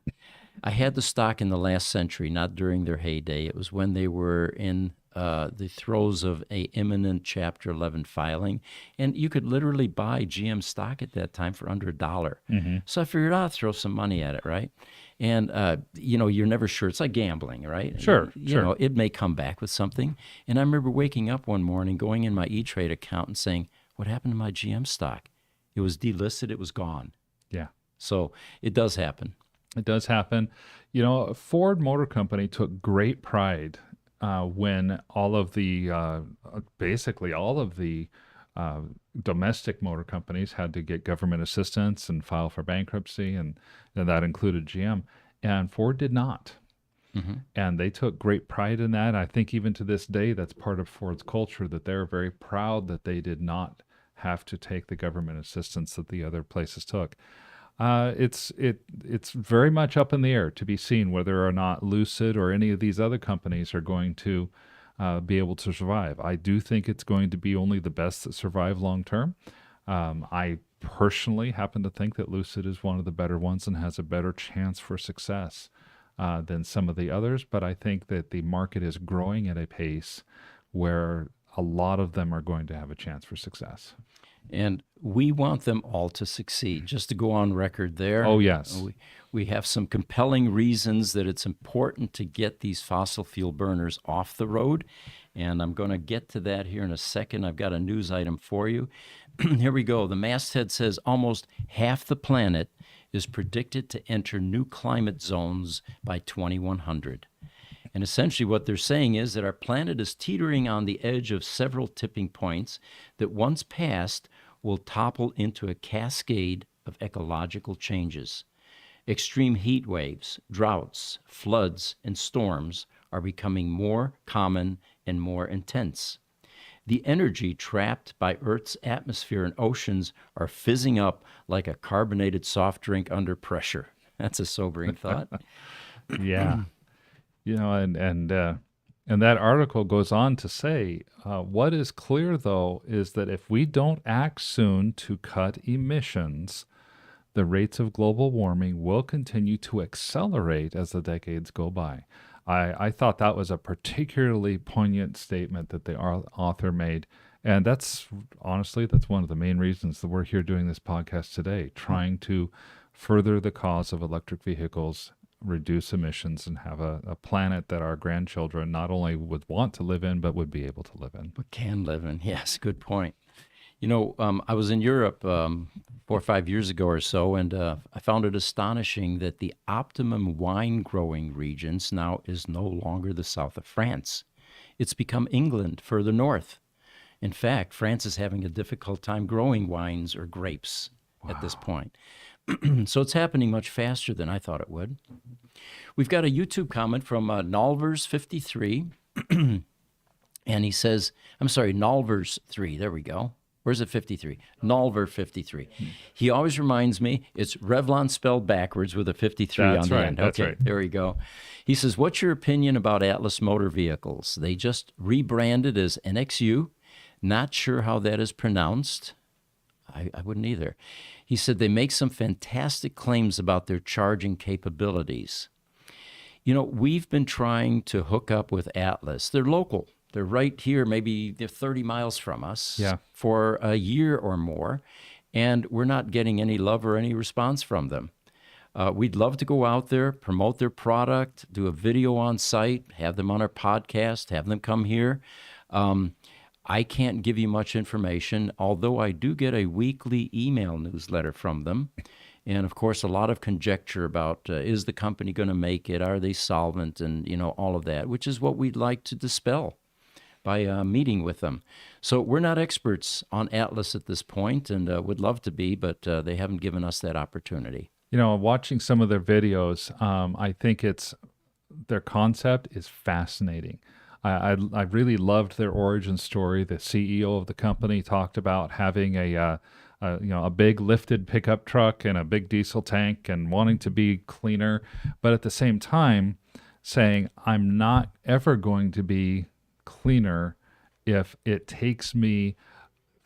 S1: I had the stock in the last century, not during their heyday. It was when they were in the throes of a imminent Chapter 11 filing, and you could literally buy GM stock at that time for under $1. Mm-hmm. So I figured I'll throw some money at it, right? And you know, you're never sure. It's like gambling, right?
S2: Sure.
S1: You know, it may come back with something. And I remember waking up one morning, going in my E-Trade account and saying, what happened to my GM stock? It was delisted. It was gone.
S2: Yeah.
S1: So it does happen.
S2: It does happen. You know, Ford Motor Company took great pride when all of the, basically all of the domestic motor companies had to get government assistance and file for bankruptcy, and that included GM. And Ford did not. Mm-hmm. And they took great pride in that. I think even to this day, that's part of Ford's culture, that they're very proud that they did not have to take the government assistance that the other places took. It's very much up in the air to be seen whether or not Lucid or any of these other companies are going to be able to survive. I do think it's going to be only the best that survive long term. I personally happen to think that Lucid is one of the better ones and has a better chance for success than some of the others, but I think that the market is growing at a pace where a lot of them are going to have a chance for success.
S1: And we want them all to succeed. Just to go on record there.
S2: Oh, yes.
S1: We have some compelling reasons that it's important to get these fossil fuel burners off the road. And I'm going to get to that here in a second. I've got a news item for you. Here we go. The masthead says almost half the planet is predicted to enter new climate zones by 2100. And essentially what they're saying is that our planet is teetering on the edge of several tipping points that once passed will topple into a cascade of ecological changes. Extreme heat waves, droughts, floods, and storms are becoming more common and more intense. The energy trapped by Earth's atmosphere and oceans are fizzing up like a carbonated soft drink under pressure. That's a sobering thought.
S2: Yeah. You know, and that article goes on to say, what is clear, though, is that if we don't act soon to cut emissions, the rates of global warming will continue to accelerate as the decades go by. I thought that was a particularly poignant statement that the author made. And that's honestly, that's one of the main reasons that we're here doing this podcast today, trying to further the cause of electric vehicles, reduce emissions, and have a planet that our grandchildren not only would want to live in, but would be able to live in.
S1: But can live in. Yes, good point. You know, I was in Europe 4 or 5 years ago or so, and I found it astonishing that the optimum wine growing regions now is no longer the south of France. It's become England further north. In fact, France is having a difficult time growing wines or grapes at this point. So it's happening much faster than I thought it would. We've got a YouTube comment from Nalvers53, and he says, I'm sorry, Nalvers3, there we go. Where's it 53? Nalver53. He always reminds me it's Revlon spelled backwards with a 53
S2: That's
S1: on the
S2: right,
S1: end.
S2: that's
S1: Okay,
S2: right.
S1: there we go. He says, what's your opinion about Atlas Motor Vehicles? They just rebranded as NXU. Not sure how that is pronounced. I wouldn't either. He said they make some fantastic claims about their charging capabilities. You know, we've been trying to hook up with Atlas. They're local. They're right here, maybe they're 30 miles from us for a year or more, and we're not getting any love or any response from them. We'd love to go out there, promote their product, do a video on site, have them on our podcast, have them come here. I can't give you much information, although I do get a weekly email newsletter from them. And, of course, a lot of conjecture about is the company going to make it? Are they solvent? And, you know, all of that, which is what we'd like to dispel by meeting with them. So we're not experts on Atlas at this point and would love to be, but they haven't given us that opportunity.
S2: You know, watching some of their videos, I think their concept is fascinating. I really loved their origin story. The CEO of the company talked about having a big lifted pickup truck and a big diesel tank and wanting to be cleaner, but at the same time saying, I'm not ever going to be cleaner if it takes me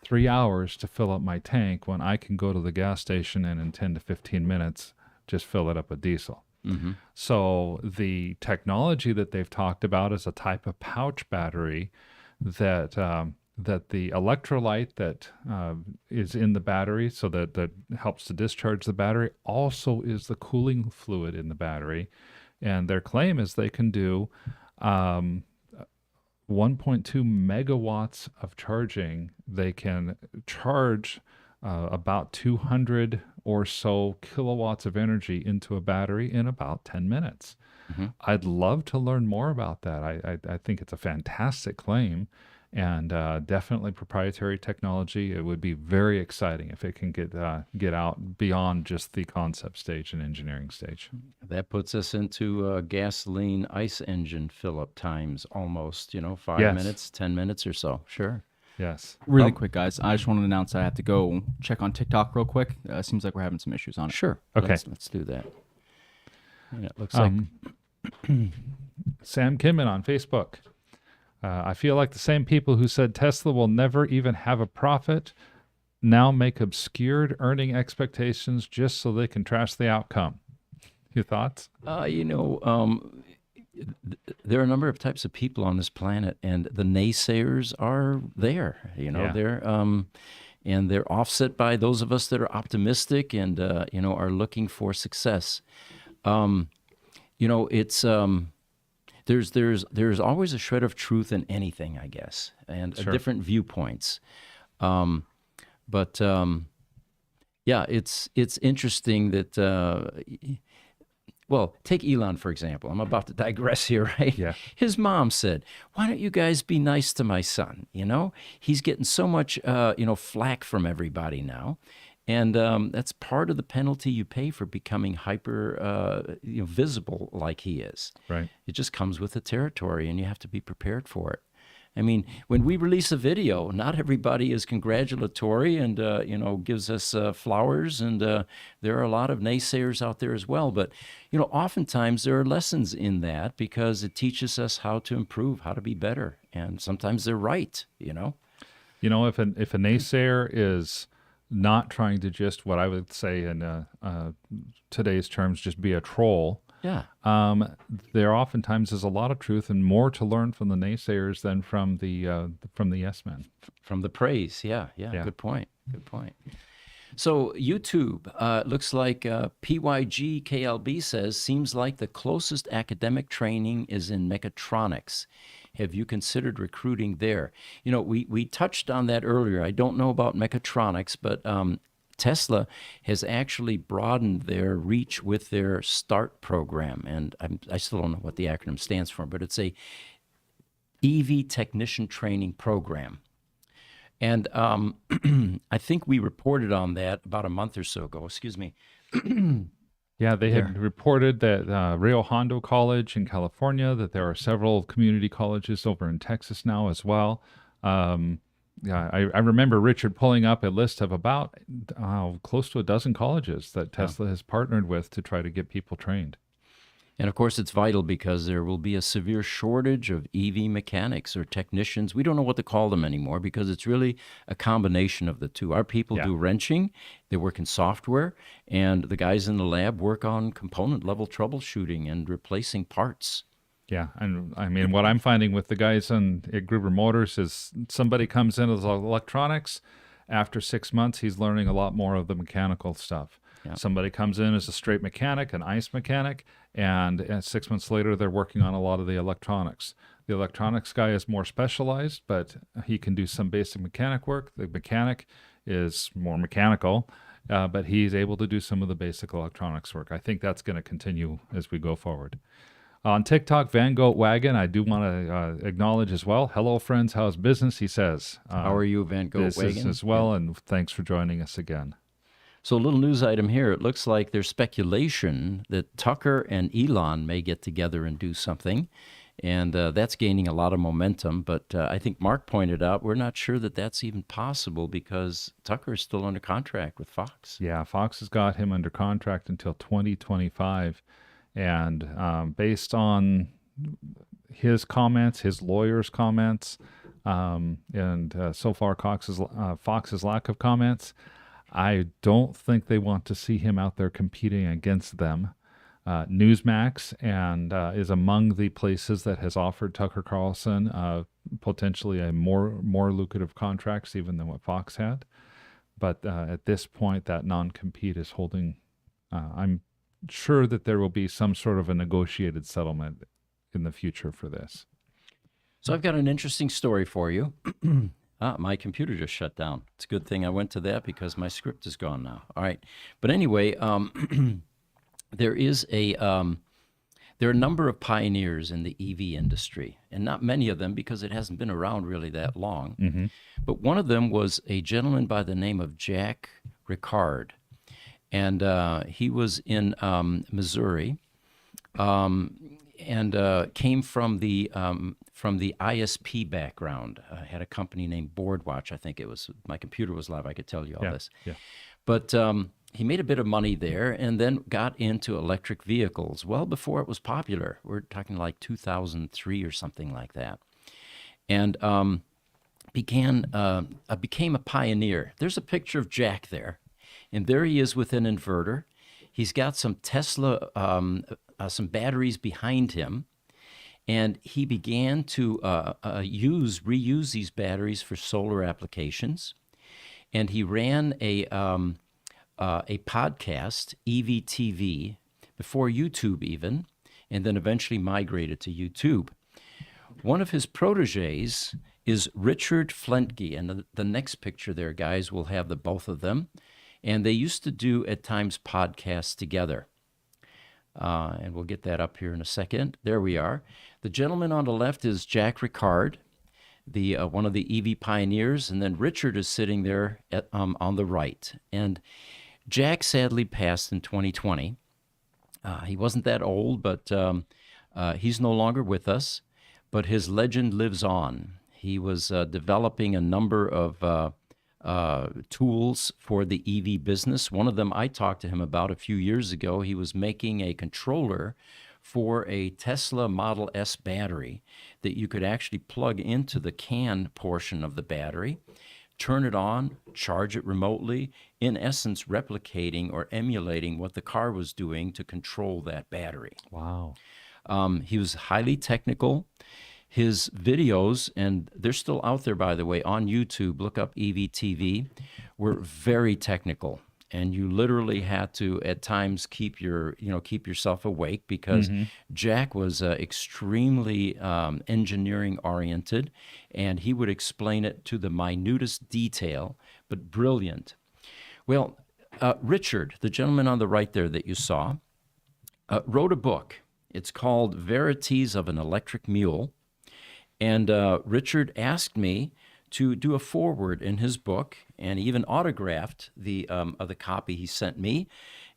S2: 3 hours to fill up my tank when I can go to the gas station and in 10 to 15 minutes just fill it up with diesel.
S1: Mm-hmm.
S2: So the technology that they've talked about is a type of pouch battery that the electrolyte that is in the battery, so that helps to discharge the battery, also is the cooling fluid in the battery. And their claim is they can do 1.2 megawatts of charging. They can charge about 200 or so kilowatts of energy into a battery in about 10 minutes.
S1: Mm-hmm.
S2: I'd love to learn more about that. I think it's a fantastic claim and definitely proprietary technology. It would be very exciting if it can get out beyond just the concept stage and engineering stage.
S1: That puts us into gasoline ice engine fill-up times almost, 5
S2: Yes.
S1: minutes, 10 minutes or so. Sure.
S2: Yes.
S4: Really quick, guys. I just wanted to announce I have to go check on TikTok real quick. Seems like we're having some issues on it.
S1: Sure.
S2: Okay.
S1: Let's do that. And it looks like
S2: Sam Kimmin on Facebook. I feel like the same people who said Tesla will never even have a profit now make obscured earning expectations just so they can trash the outcome. Your thoughts?
S1: There are a number of types of people on this planet, and the naysayers are there.
S2: Yeah.
S1: They're offset by those of us that are optimistic and are looking for success. It's there's always a shred of truth in anything, I guess, and
S2: Sure.
S1: different viewpoints. It's interesting that. Well, take Elon, for example. I'm about to digress here, right?
S2: Yeah.
S1: His mom said, why don't you guys be nice to my son? He's getting so much, flack from everybody now. And that's part of the penalty you pay for becoming hyper visible like he is.
S2: Right.
S1: It just comes with the territory, and you have to be prepared for it. I mean, when we release a video, not everybody is congratulatory and, gives us flowers. And there are a lot of naysayers out there as well. But, oftentimes there are lessons in that because it teaches us how to improve, how to be better. And sometimes they're right,
S2: If a naysayer is not trying to just, what I would say in today's terms, just be a troll.
S1: Yeah.
S2: There oftentimes is a lot of truth and more to learn from the naysayers than from the yes men.
S1: From the praise. Yeah. Good point. So YouTube, looks like PYGKLB says, seems like the closest academic training is in mechatronics. Have you considered recruiting there? We touched on that earlier. I don't know about mechatronics, but Tesla has actually broadened their reach with their START program. And I still don't know what the acronym stands for, but it's a EV technician training program. And I think we reported on that about a month or so ago. Excuse me.
S2: Yeah, they had reported that Rio Hondo College in California, that there are several community colleges over in Texas now as well. Yeah, I remember Richard pulling up a list of about close to a dozen colleges that Tesla has partnered with to try to get people trained.
S1: And of course, it's vital because there will be a severe shortage of EV mechanics or technicians. We don't know what to call them anymore because it's really a combination of the two. Our people do wrenching, they work in software, and the guys in the lab work on component level troubleshooting and replacing parts.
S2: Yeah, and I mean, what I'm finding with the guys at Gruber Motors is somebody comes in as electronics. After 6 months, he's learning a lot more of the mechanical stuff. Yeah. Somebody comes in as a straight mechanic, an ICE mechanic, and 6 months later, they're working on a lot of the electronics. The electronics guy is more specialized, but he can do some basic mechanic work. The mechanic is more mechanical, but he's able to do some of the basic electronics work. I think that's going to continue as we go forward. On TikTok, Van Goat Wagon, I do want to acknowledge as well. Hello, friends. How's business? He says.
S1: How are you, Van Goat Wagon?
S2: As well, and thanks for joining us again.
S1: So a little news item here. It looks like there's speculation that Tucker and Elon may get together and do something, and that's gaining a lot of momentum. But I think Mark pointed out we're not sure that that's even possible because Tucker is still under contract with Fox.
S2: Yeah, Fox has got him under contract until 2025. And based on his comments, his lawyer's comments, and so far Fox's lack of comments, I don't think they want to see him out there competing against them. Newsmax and is among the places that has offered Tucker Carlson potentially a more lucrative contracts even than what Fox had. But at this point, that non-compete is holding. I'm sure that there will be some sort of a negotiated settlement in the future for this.
S1: So I've got an interesting story for you. My computer just shut down. It's a good thing I went to that because my script is gone now. All right. But anyway, there are a number of pioneers in the EV industry, and not many of them because it hasn't been around really that long. Mm-hmm. But one of them was a gentleman by the name of Jack Rickard. And he was in Missouri, and came from the ISP background. Had a company named Boardwatch, I think it was. My computer was live. I could tell you all this. Yeah. But he made a bit of money there, and then got into electric vehicles well before it was popular. We're talking like 2003 or something like that, and became a pioneer. There's a picture of Jack there. And there he is with an inverter. He's got some Tesla, some batteries behind him. And he began to reuse these batteries for solar applications. And he ran a podcast, EVTV, before YouTube even, and then eventually migrated to YouTube. One of his proteges is Richard Flinke. And the next picture there, guys, will have the both of them. And they used to do, at times, podcasts together. And we'll get that up here in a second. There we are. The gentleman on the left is Jack Rickard, one of the EV pioneers, and then Richard is sitting there on the right. And Jack sadly passed in 2020. He wasn't that old, but he's no longer with us. But his legend lives on. He was developing a number of tools for the EV business. One of them I talked to him about a few years ago. He was making a controller for a Tesla Model S battery that you could actually plug into the CAN portion of the battery, turn it on, charge it remotely, in essence replicating or emulating what the car was doing to control that battery.
S2: Wow.
S1: He was highly technical. His videos, and they're still out there, by the way, on YouTube, look up EVTV, were very technical. And you literally had to, at times, keep yourself awake because Jack was extremely engineering-oriented, and he would explain it to the minutest detail, but brilliant. Well, Richard, the gentleman on the right there that you saw, wrote a book. It's called Verities of an Electric Mule. And Richard asked me to do a foreword in his book, and he even autographed the copy he sent me.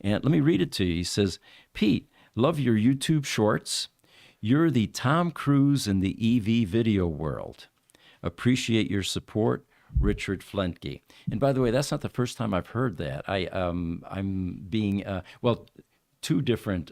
S1: And let me read it to you. He says, "Pete, love your YouTube shorts. You're the Tom Cruise in the EV video world. Appreciate your support, Richard Flinke." And by the way, that's not the first time I've heard that. I'm being two different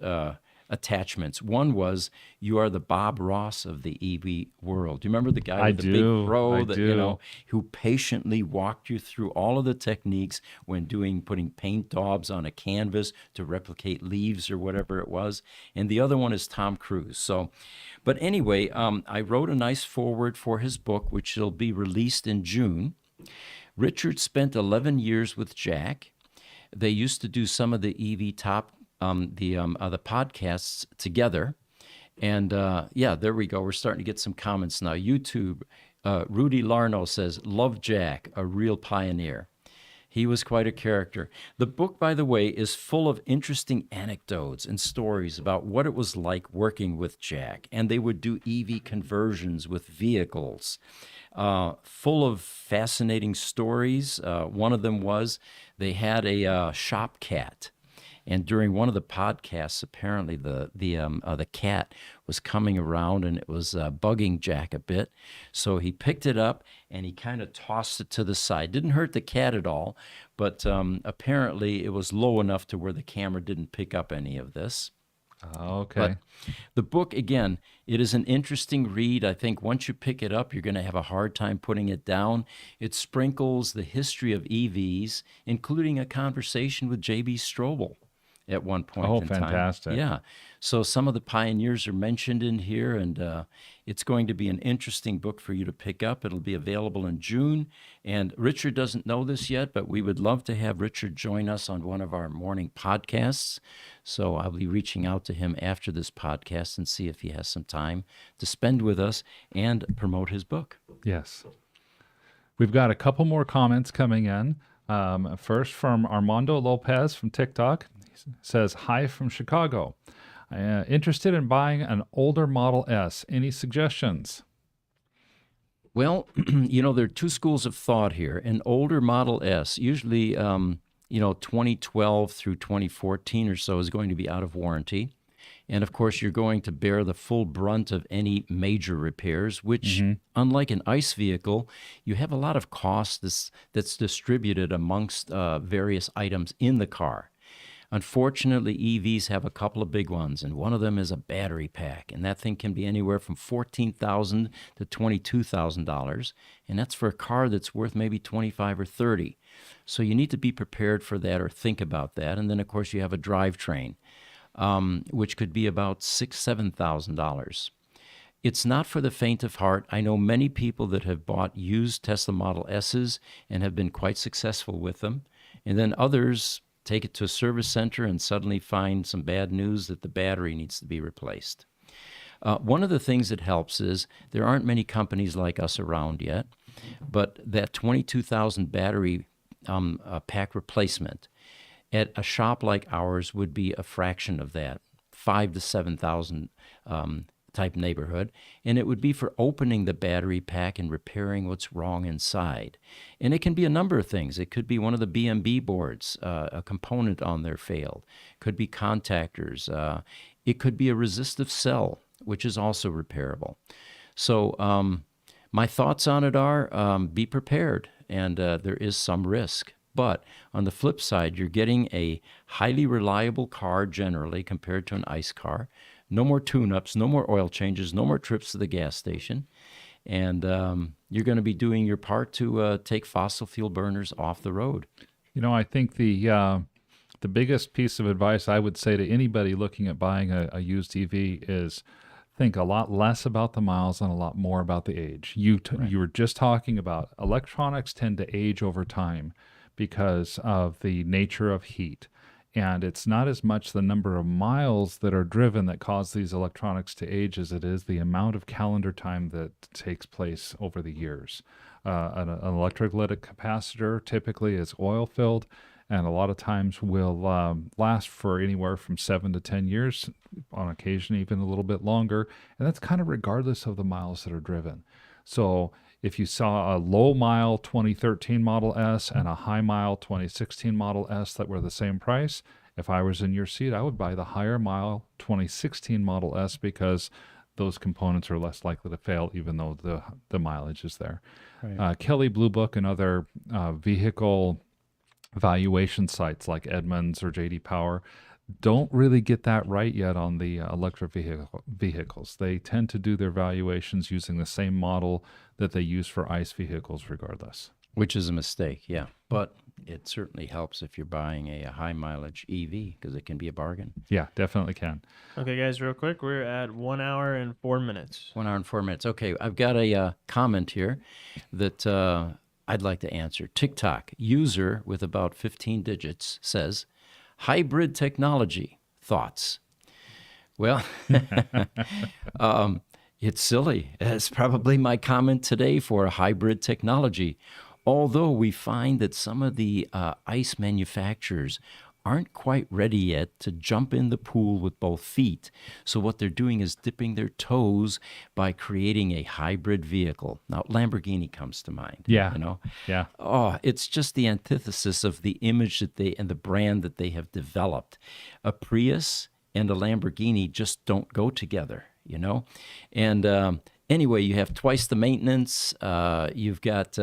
S1: attachments. One was, "You are the Bob Ross of the EV world." Do you remember the guy with the big pro that who patiently walked you through all of the techniques when putting paint daubs on a canvas to replicate leaves or whatever it was? And the other one is Tom Cruise. So, but anyway, I wrote a nice foreword for his book, which will be released in June. Richard spent 11 years with Jack. They used to do some of the EV top the podcasts together. And there we go. We're starting to get some comments now. YouTube, Rudy Larno says, "Love Jack, a real pioneer. He was quite a character." The book, by the way, is full of interesting anecdotes and stories about what it was like working with Jack. And they would do EV conversions with vehicles. Full of fascinating stories. One of them was they had a shop cat. And during one of the podcasts, apparently the cat was coming around and it was bugging Jack a bit. So he picked it up and he kind of tossed it to the side. Didn't hurt the cat at all, but apparently it was low enough to where the camera didn't pick up any of this.
S2: Okay.
S1: But the book, again, it is an interesting read. I think once you pick it up, you're going to have a hard time putting it down. It sprinkles the history of EVs, including a conversation with J.B. Strobel at one point in time. Oh,
S2: fantastic.
S1: Yeah. So some of the pioneers are mentioned in here, and it's going to be an interesting book for you to pick up. It'll be available in June. And Richard doesn't know this yet, but we would love to have Richard join us on one of our morning podcasts. So I'll be reaching out to him after this podcast and see if he has some time to spend with us and promote his book.
S2: Yes. We've got a couple more comments coming in. First from Armando Lopez from TikTok. Says, "Hi from Chicago. Interested in buying an older Model S. Any suggestions?"
S1: Well, there are two schools of thought here. An older Model S, usually, 2012 through 2014 or so, is going to be out of warranty. And of course, you're going to bear the full brunt of any major repairs, which, unlike an ICE vehicle, you have a lot of cost that's distributed amongst various items in the car. Unfortunately, EVs have a couple of big ones, and one of them is a battery pack, and that thing can be anywhere from $14,000 to $22,000, and that's for a car that's worth maybe $25,000 or $30,000. So you need to be prepared for that or think about that. And then, of course, you have a drivetrain, which could be about $6,000, $7,000. It's not for the faint of heart. I know many people that have bought used Tesla Model S's and have been quite successful with them, and then others take it to a service center and suddenly find some bad news that the battery needs to be replaced. One of the things that helps is there aren't many companies like us around yet, but that 22,000 battery pack replacement at a shop like ours would be a fraction of that, 5,000 to 7,000 type neighborhood, and it would be for opening the battery pack and repairing what's wrong inside. And it can be a number of things. It could be one of the BMB boards, a component on there failed. Could be contactors. It could be a resistive cell, which is also repairable. So my thoughts on it are be prepared, and there is some risk. But on the flip side, you're getting a highly reliable car generally compared to an ICE car. No more tune-ups, no more oil changes, no more trips to the gas station. And you're going to be doing your part to take fossil fuel burners off the road.
S2: I think the biggest piece of advice I would say to anybody looking at buying a used EV is think a lot less about the miles and a lot more about the age. You were just talking about electronics tend to age over time because of the nature of heat. And it's not as much the number of miles that are driven that cause these electronics to age as it is the amount of calendar time that takes place over the years. An electrolytic capacitor typically is oil-filled, and a lot of times will last for anywhere from 7 to 10 years, on occasion even a little bit longer, and that's kind of regardless of the miles that are driven. So If you saw a low mile 2013 Model S and a high mile 2016 Model S that were the same price, if I was in your seat, I would buy the higher mile 2016 Model S because those components are less likely to fail, even though the mileage is there.
S4: Right.
S2: Kelly Blue Book and other vehicle valuation sites like Edmunds or JD Power don't really get that right yet on the electric vehicles. They tend to do their valuations using the same model that they use for ICE vehicles regardless.
S1: Which is a mistake, yeah. But it certainly helps if you're buying a high mileage EV because it can be a bargain.
S2: Yeah, definitely can.
S3: Okay, guys, real quick, we're at 1 hour and 4 minutes.
S1: 1 hour and 4 minutes. Okay, I've got a comment here that I'd like to answer. TikTok user with about 15 digits says, hybrid technology, thoughts? Well, it's silly. It's probably my comment today for a hybrid technology. Although we find that some of the ICE manufacturers aren't quite ready yet to jump in the pool with both feet. So what they're doing is dipping their toes by creating a hybrid vehicle. Now, Lamborghini comes to mind.
S2: Yeah.
S1: You know?
S2: Yeah.
S1: Oh, it's just the antithesis of the image that they and the brand that they have developed. A Prius and a Lamborghini just don't go together, you know? And anyway, you have twice the maintenance. You've got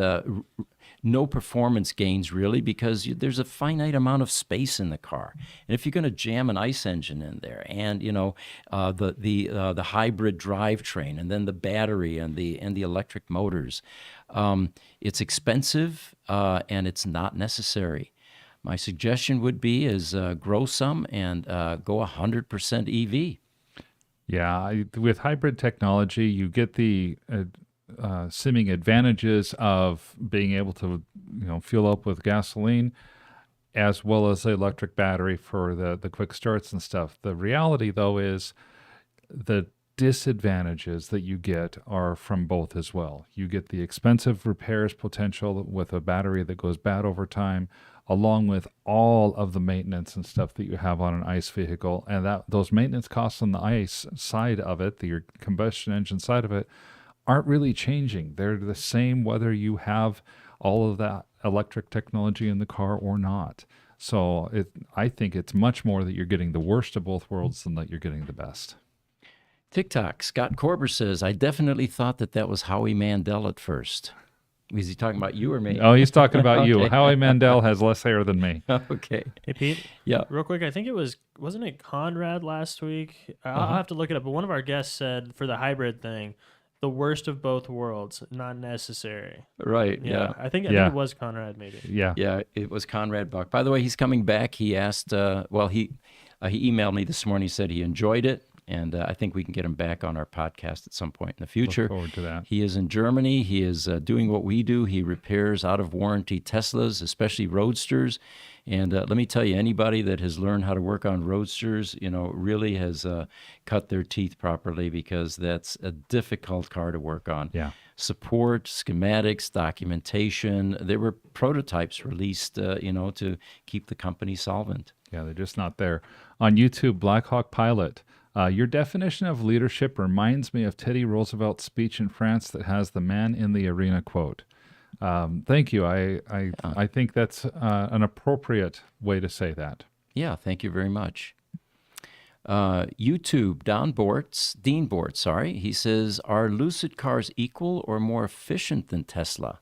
S1: no performance gains really because there's a finite amount of space in the car. And if you're going to jam an ICE engine in there, and you know the hybrid drivetrain, and then the battery and the electric motors, it's expensive and it's not necessary. My suggestion would be is grow some and go 100% EV.
S2: Yeah, with hybrid technology, you get the seeming advantages of being able to, fuel up with gasoline, as well as the electric battery for the quick starts and stuff. The reality, though, is the disadvantages that you get are from both as well. You get the expensive repairs potential with a battery that goes bad over time, along with all of the maintenance and stuff that you have on an ICE vehicle. And those maintenance costs on the ICE side of it, your combustion engine side of it, aren't really changing. They're the same whether you have all of that electric technology in the car or not. So I think it's much more that you're getting the worst of both worlds than that you're getting the best.
S1: TikTok, Scott Korber says, I definitely thought that was Howie Mandel at first. Is he talking about you or me?
S2: Oh, he's talking about you.
S1: Okay.
S2: Howie Mandel has less hair than me.
S1: Okay.
S3: Hey, Pete.
S1: Yeah.
S3: Real quick, I think wasn't it Conrad last week? I'll have to look it up, but one of our guests said for the hybrid thing, the worst of both worlds, not necessary.
S1: Right. Yeah.
S3: I think it was Conrad maybe.
S2: Yeah.
S1: Yeah, it was Conrad Buck. By the way, he's coming back. He asked, he emailed me this morning. He said he enjoyed it. And I think we can get him back on our podcast at some point in the future.
S2: Look forward to that.
S1: He is in Germany. He is doing what we do. He repairs out-of-warranty Teslas, especially Roadsters. And let me tell you, anybody that has learned how to work on Roadsters, really has cut their teeth properly because that's a difficult car to work on.
S2: Yeah.
S1: Support, schematics, documentation. There were prototypes released, to keep the company solvent.
S2: Yeah, they're just not there. On YouTube, Blackhawk Pilot. Your definition of leadership reminds me of Teddy Roosevelt's speech in France that has the man in the arena quote. Thank you. I think that's an appropriate way to say that.
S1: Yeah, thank you very much. YouTube, Dean Bort, he says, are Lucid cars equal or more efficient than Tesla?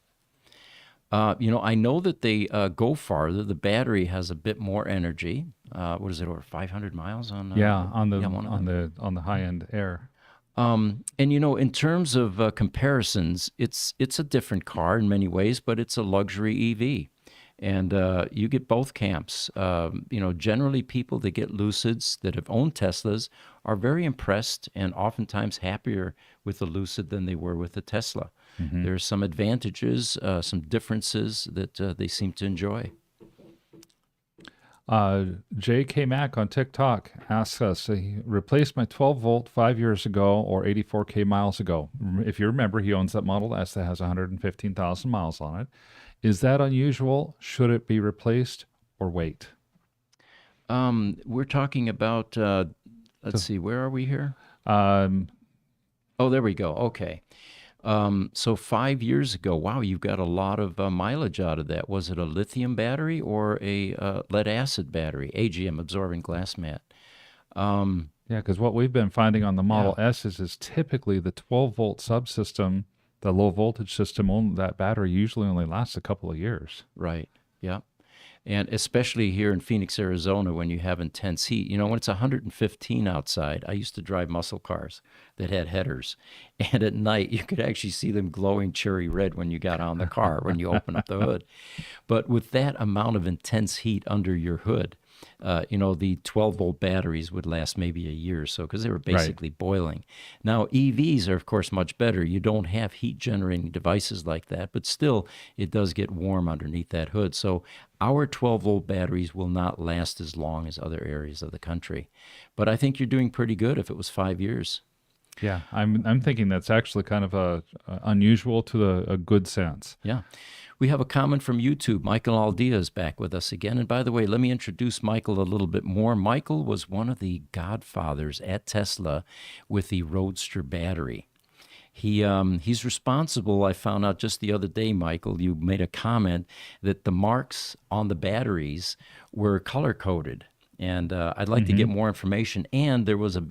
S1: I know that they go farther. The battery has a bit more energy. What is it, over 500 miles on?
S2: On the high end Air.
S1: And in terms of comparisons, it's a different car in many ways, but it's a luxury EV, and you get both camps. Generally people that get Lucids that have owned Teslas are very impressed and oftentimes happier with the Lucid than they were with the Tesla. Mm-hmm. There's some advantages, some differences that they seem to enjoy.
S2: J.K. Mack on TikTok asks us, he replaced my 12 volt 5 years ago or 84K miles ago. If you remember, he owns that Model S that has 115,000 miles on it. Is that unusual? Should it be replaced or wait?
S1: We're talking about, let's see, where are we here?
S2: Um,
S1: Oh, there we go. Okay. So 5 years ago, wow, you've got a lot of mileage out of that. Was it a lithium battery or a lead acid battery? AGM, absorbing glass mat.
S2: Yeah, because what we've been finding on the Model
S1: Yeah.
S2: S's is typically the 12-volt subsystem, the low voltage system, that battery usually only lasts a couple of years.
S1: Right. Yeah. And especially here in Phoenix, Arizona, when you have intense heat, when it's 115 outside, I used to drive muscle cars that had headers. And at night, you could actually see them glowing cherry red when you got on the car, when you open up the hood. But with that amount of intense heat under your hood, the 12-volt batteries would last maybe a year or so because they were basically boiling. Now, EVs are, of course, much better. You don't have heat-generating devices like that, but still, it does get warm underneath that hood. So our 12-volt batteries will not last as long as other areas of the country. But I think you're doing pretty good if it was 5 years.
S2: Yeah, I'm thinking that's actually kind of unusual to a good sense.
S1: Yeah. We have a comment from YouTube. Michael Aldea is back with us again. And by the way, let me introduce Michael a little bit more. Michael was one of the godfathers at Tesla with the Roadster battery. He's responsible. I found out just the other day, Michael, you made a comment that the marks on the batteries were color-coded. And I'd like to get more information. And there was a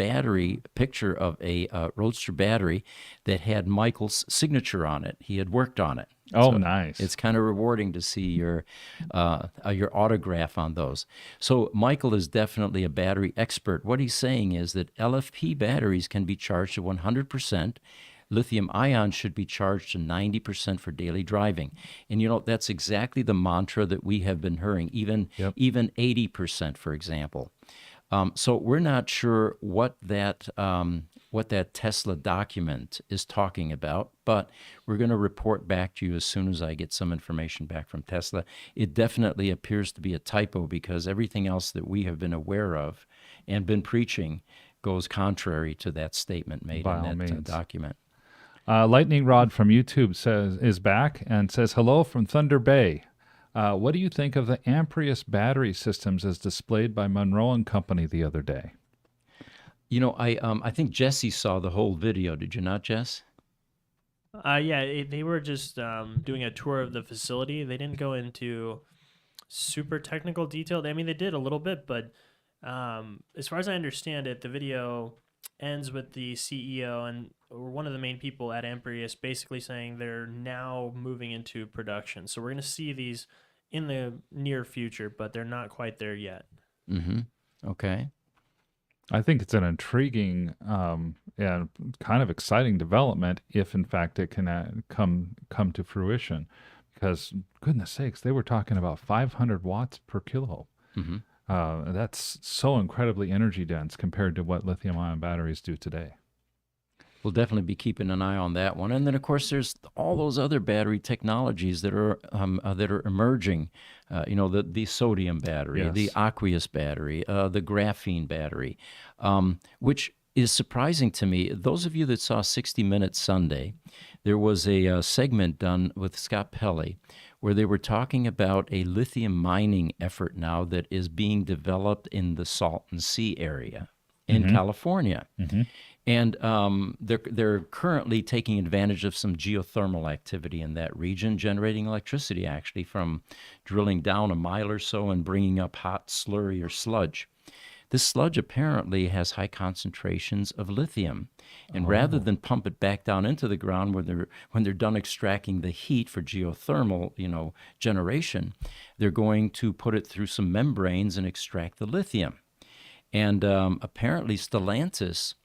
S1: picture of a Roadster battery that had Michael's signature on it. He had worked on it.
S2: Oh,
S1: So
S2: nice.
S1: it's kind of rewarding to see your autograph on those. So Michael is definitely a battery expert. What he's saying is that LFP batteries can be charged to 100%. Lithium ion should be charged to 90% for daily driving. And that's exactly the mantra that we have been hearing, even 80%, for example. So we're not sure what that Tesla document is talking about, but we're going to report back to you as soon as I get some information back from Tesla. It definitely appears to be a typo because everything else that we have been aware of and been preaching goes contrary to that statement made in that document.
S2: Lightning Rod from YouTube is back and says, hello from Thunder Bay. What do you think of the Amprius battery systems as displayed by Munro and Company the other day?
S1: I think Jesse saw the whole video. Did you not, Jess?
S3: They were just doing a tour of the facility. They didn't go into super technical detail. I mean, they did a little bit, but as far as I understand it, the video ends with the CEO and one of the main people at Amprius basically saying they're now moving into production. So we're going to see these in the near future, but they're not quite there yet.
S1: Mm-hmm. Okay.
S2: I think it's an intriguing and kind of exciting development if, in fact, it can come to fruition. Because, goodness sakes, they were talking about 500 watts per kilo.
S1: Mm-hmm.
S2: That's so incredibly energy dense compared to what lithium-ion batteries do today.
S1: We'll definitely be keeping an eye on that one. And then, of course, there's all those other battery technologies that are emerging. The sodium battery, the aqueous battery, the graphene battery, which is surprising to me. Those of you that saw 60 Minutes Sunday, there was a segment done with Scott Pelley where they were talking about a lithium mining effort now that is being developed in the Salton Sea area in California.
S2: Mm-hmm.
S1: And they're currently taking advantage of some geothermal activity in that region, generating electricity actually from drilling down a mile or so and bringing up hot slurry or sludge. This sludge apparently has high concentrations of lithium. And rather than pump it back down into the ground when they're done extracting the heat for geothermal, generation, they're going to put it through some membranes and extract the lithium. And apparently Stellantis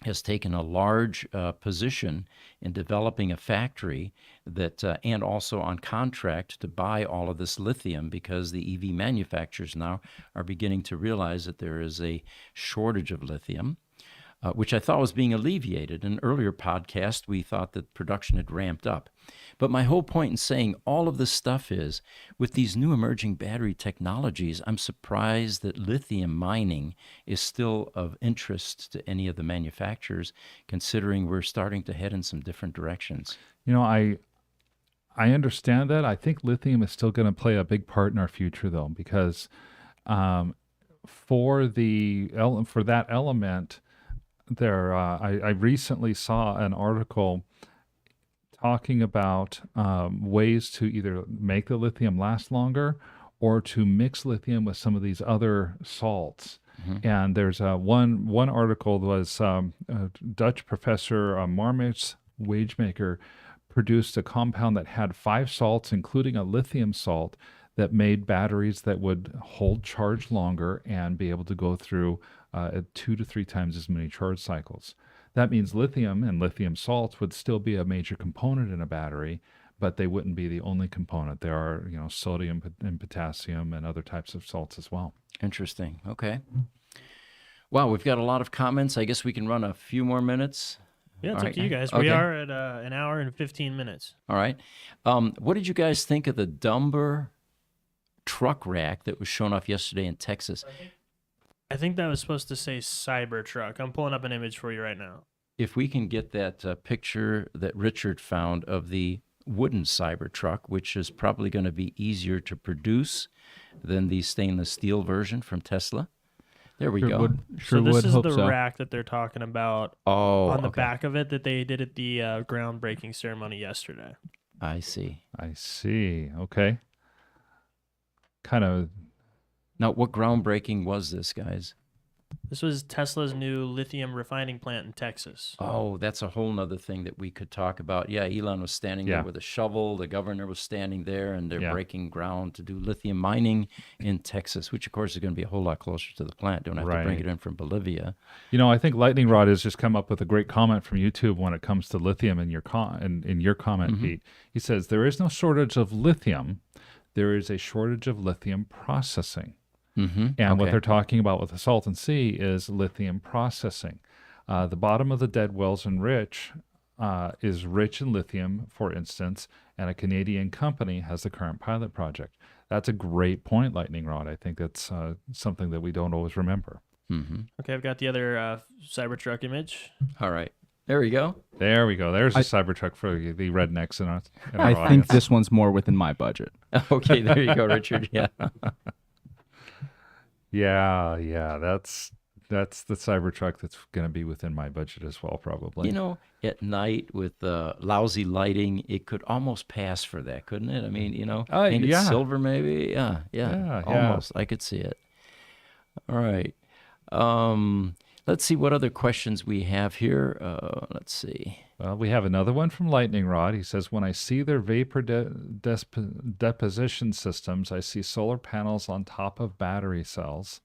S1: has taken a large position in developing a factory that, and also on contract to buy all of this lithium because the EV manufacturers now are beginning to realize that there is a shortage of lithium, which I thought was being alleviated. In an earlier podcast, we thought that production had ramped up. But my whole point in saying all of this stuff is, with these new emerging battery technologies, I'm surprised that lithium mining is still of interest to any of the manufacturers, considering we're starting to head in some different directions.
S2: I understand that. I think lithium is still going to play a big part in our future, though, because for that element, I recently saw an article talking about ways to either make the lithium last longer or to mix lithium with some of these other salts. And there's one article was Dutch professor Marmits Wagemaker produced a compound that had 5 salts, including a lithium salt, that made batteries that would hold charge longer and be able to go through 2 to 3 times as many charge cycles. That means lithium and lithium salts would still be a major component in a battery, but they wouldn't be the only component. There are, sodium and potassium and other types of salts as well.
S1: Interesting. Okay. Wow, we've got a lot of comments. I guess we can run a few more minutes.
S3: Yeah, it's
S1: All
S3: up to you guys.
S1: Okay.
S3: We are at an hour and 15 minutes.
S1: All right. What did you guys think of the Dumber truck rack that was shown off yesterday in Texas?
S3: I think that was supposed to say Cybertruck. I'm pulling up an image for you right now.
S1: If we can get that picture that Rickard found of the wooden Cybertruck, which is probably going to be easier to produce than the stainless steel version from Tesla. There we go.
S3: So this is the rack that they're talking about on the
S1: okay.
S3: back of it that they did at the groundbreaking ceremony yesterday.
S1: I see.
S2: Okay. Kind of.
S1: Now, what groundbreaking was this, guys?
S3: This was Tesla's new lithium refining plant in Texas.
S1: Oh, that's a whole nother thing that we could talk about. Yeah, Elon was standing there with a shovel. The governor was standing there, and they're breaking ground to do lithium mining in Texas, which, of course, is going to be a whole lot closer to the plant. Don't have to bring it in from Bolivia.
S2: I think Lightning Rod has just come up with a great comment from YouTube when it comes to lithium in your comment, Pete. He says, there is no shortage of lithium. There is a shortage of lithium processing. And what they're talking about with the Salton Sea is lithium processing. The bottom of the dead wells in is rich in lithium, for instance, and a Canadian company has the current pilot project. That's a great point, Lightning Rod. I think that's something that we don't always remember.
S3: Okay, I've got the other Cybertruck image.
S1: All right. There we go.
S2: There we go. There's a Cybertruck for the rednecks in our
S4: I
S2: audience.
S4: think this one's more within my budget.
S1: Okay, there you go, Rickard. Yeah.
S2: Yeah, that's the Cybertruck that's going to be within my budget as well, probably.
S1: At night with lousy lighting, it could almost pass for that, couldn't it? I mean, painted silver maybe. Yeah, almost. I could see it. All right. Let's see what other questions we have here. Let's see.
S2: Well, we have another one from Lightning Rod. He says, when I see their vapor deposition systems, I see solar panels on top of battery cells.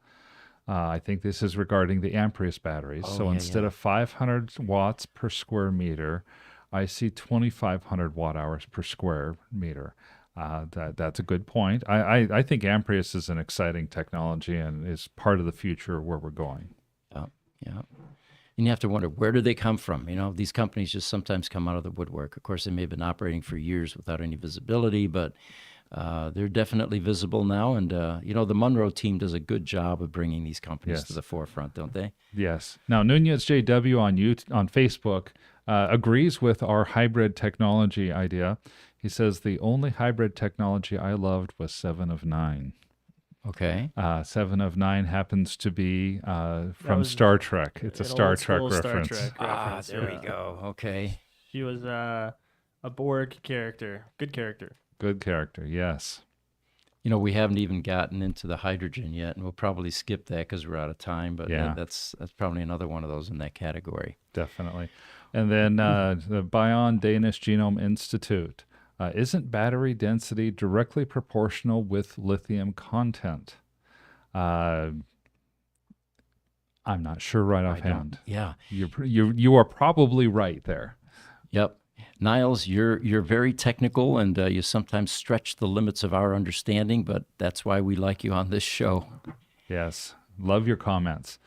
S2: I think this is regarding the Amprius batteries. Instead of 500 watts per square meter, I see 2,500 watt hours per square meter. That's a good point. I think Amprius is an exciting technology and is part of the future where we're going.
S1: Yeah. And you have to wonder, where do they come from? These companies just sometimes come out of the woodwork. Of course, they may have been operating for years without any visibility, but they're definitely visible now. And, the Munro team does a good job of bringing these companies to the forefront, don't they?
S2: Yes. Now, Nunez JW on Facebook agrees with our hybrid technology idea. He says, the only hybrid technology I loved was 7 of 9.
S1: Okay.
S2: 7 of 9 happens to be from Star Trek. It's a Star Trek reference.
S1: There we go. Okay.
S3: She was a Borg character. Good character.
S2: Good character, yes.
S1: We haven't even gotten into the hydrogen yet, and we'll probably skip that because we're out of time. But that's probably another one of those in that category.
S2: Definitely. And then the Bion Danish Genome Institute. Isn't battery density directly proportional with lithium content? I'm not sure right offhand.
S1: Yeah.
S2: You are probably right there.
S1: Yep. Niles, you're very technical, and you sometimes stretch the limits of our understanding, but that's why we like you on this show.
S2: Yes. Love your comments.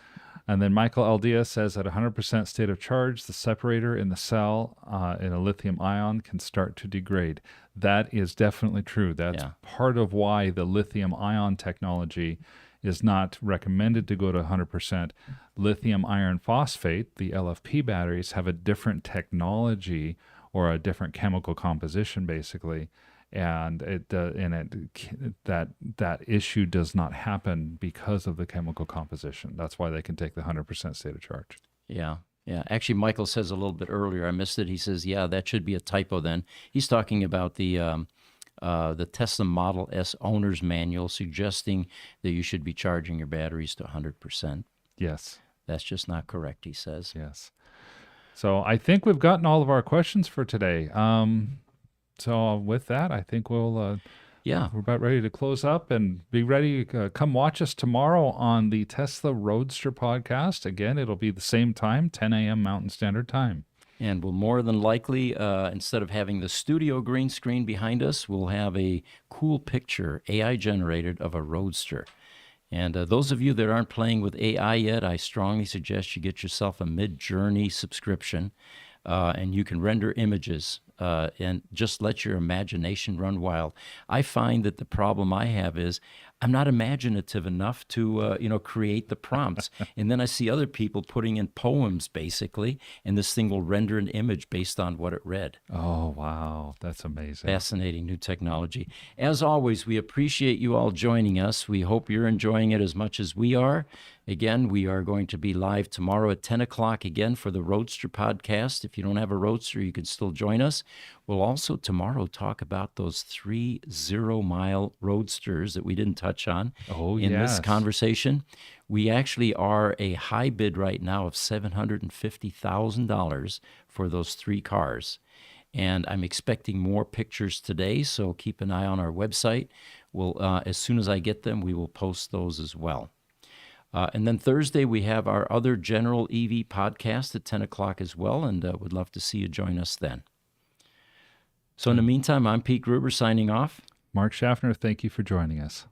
S2: And then Michael Aldia says at 100% state of charge, the separator in the cell in a lithium ion can start to degrade. That is definitely true. That's part of why the lithium ion technology is not recommended to go to 100%. Lithium iron phosphate, the LFP batteries, have a different technology or a different chemical composition, basically. And that issue does not happen because of the chemical composition. That's why they can take the 100% state of charge.
S1: Yeah. Yeah, actually, Michael says a little bit earlier, I missed it. He says, yeah, that should be a typo then. He's talking about the Tesla Model S owner's manual suggesting that you should be charging your batteries to 100%.
S2: Yes.
S1: That's just not correct, he says.
S2: Yes. So I think we've gotten all of our questions for today. So with that, I think we're about ready to close up and be ready. Come watch us tomorrow on the Tesla Roadster podcast. Again, it'll be the same time, 10 a.m. Mountain Standard Time.
S1: And we'll more than likely, instead of having the studio green screen behind us, we'll have a cool picture, AI generated, of a Roadster. And those of you that aren't playing with AI yet, I strongly suggest you get yourself a Mid-Journey subscription, and you can render images and just let your imagination run wild. I find that the problem I have is I'm not imaginative enough to, create the prompts. And then I see other people putting in poems, basically, and this thing will render an image based on what it read.
S2: Oh, wow. That's amazing.
S1: Fascinating new technology. As always, we appreciate you all joining us. We hope you're enjoying it as much as we are. Again, we are going to be live tomorrow at 10 o'clock again for the Roadster podcast. If you don't have a Roadster, you can still join us. We'll also tomorrow talk about those 3 0-mile Roadsters that we didn't touch on in this conversation. We actually are a high bid right now of $750,000 for those 3 cars. And I'm expecting more pictures today, so keep an eye on our website. We'll, as soon as I get them, we will post those as well. And then Thursday, we have our other general EV podcast at 10 o'clock as well, and would love to see you join us then. So in the meantime, I'm Pete Gruber signing off.
S2: Mark Schaffner, thank you for joining us.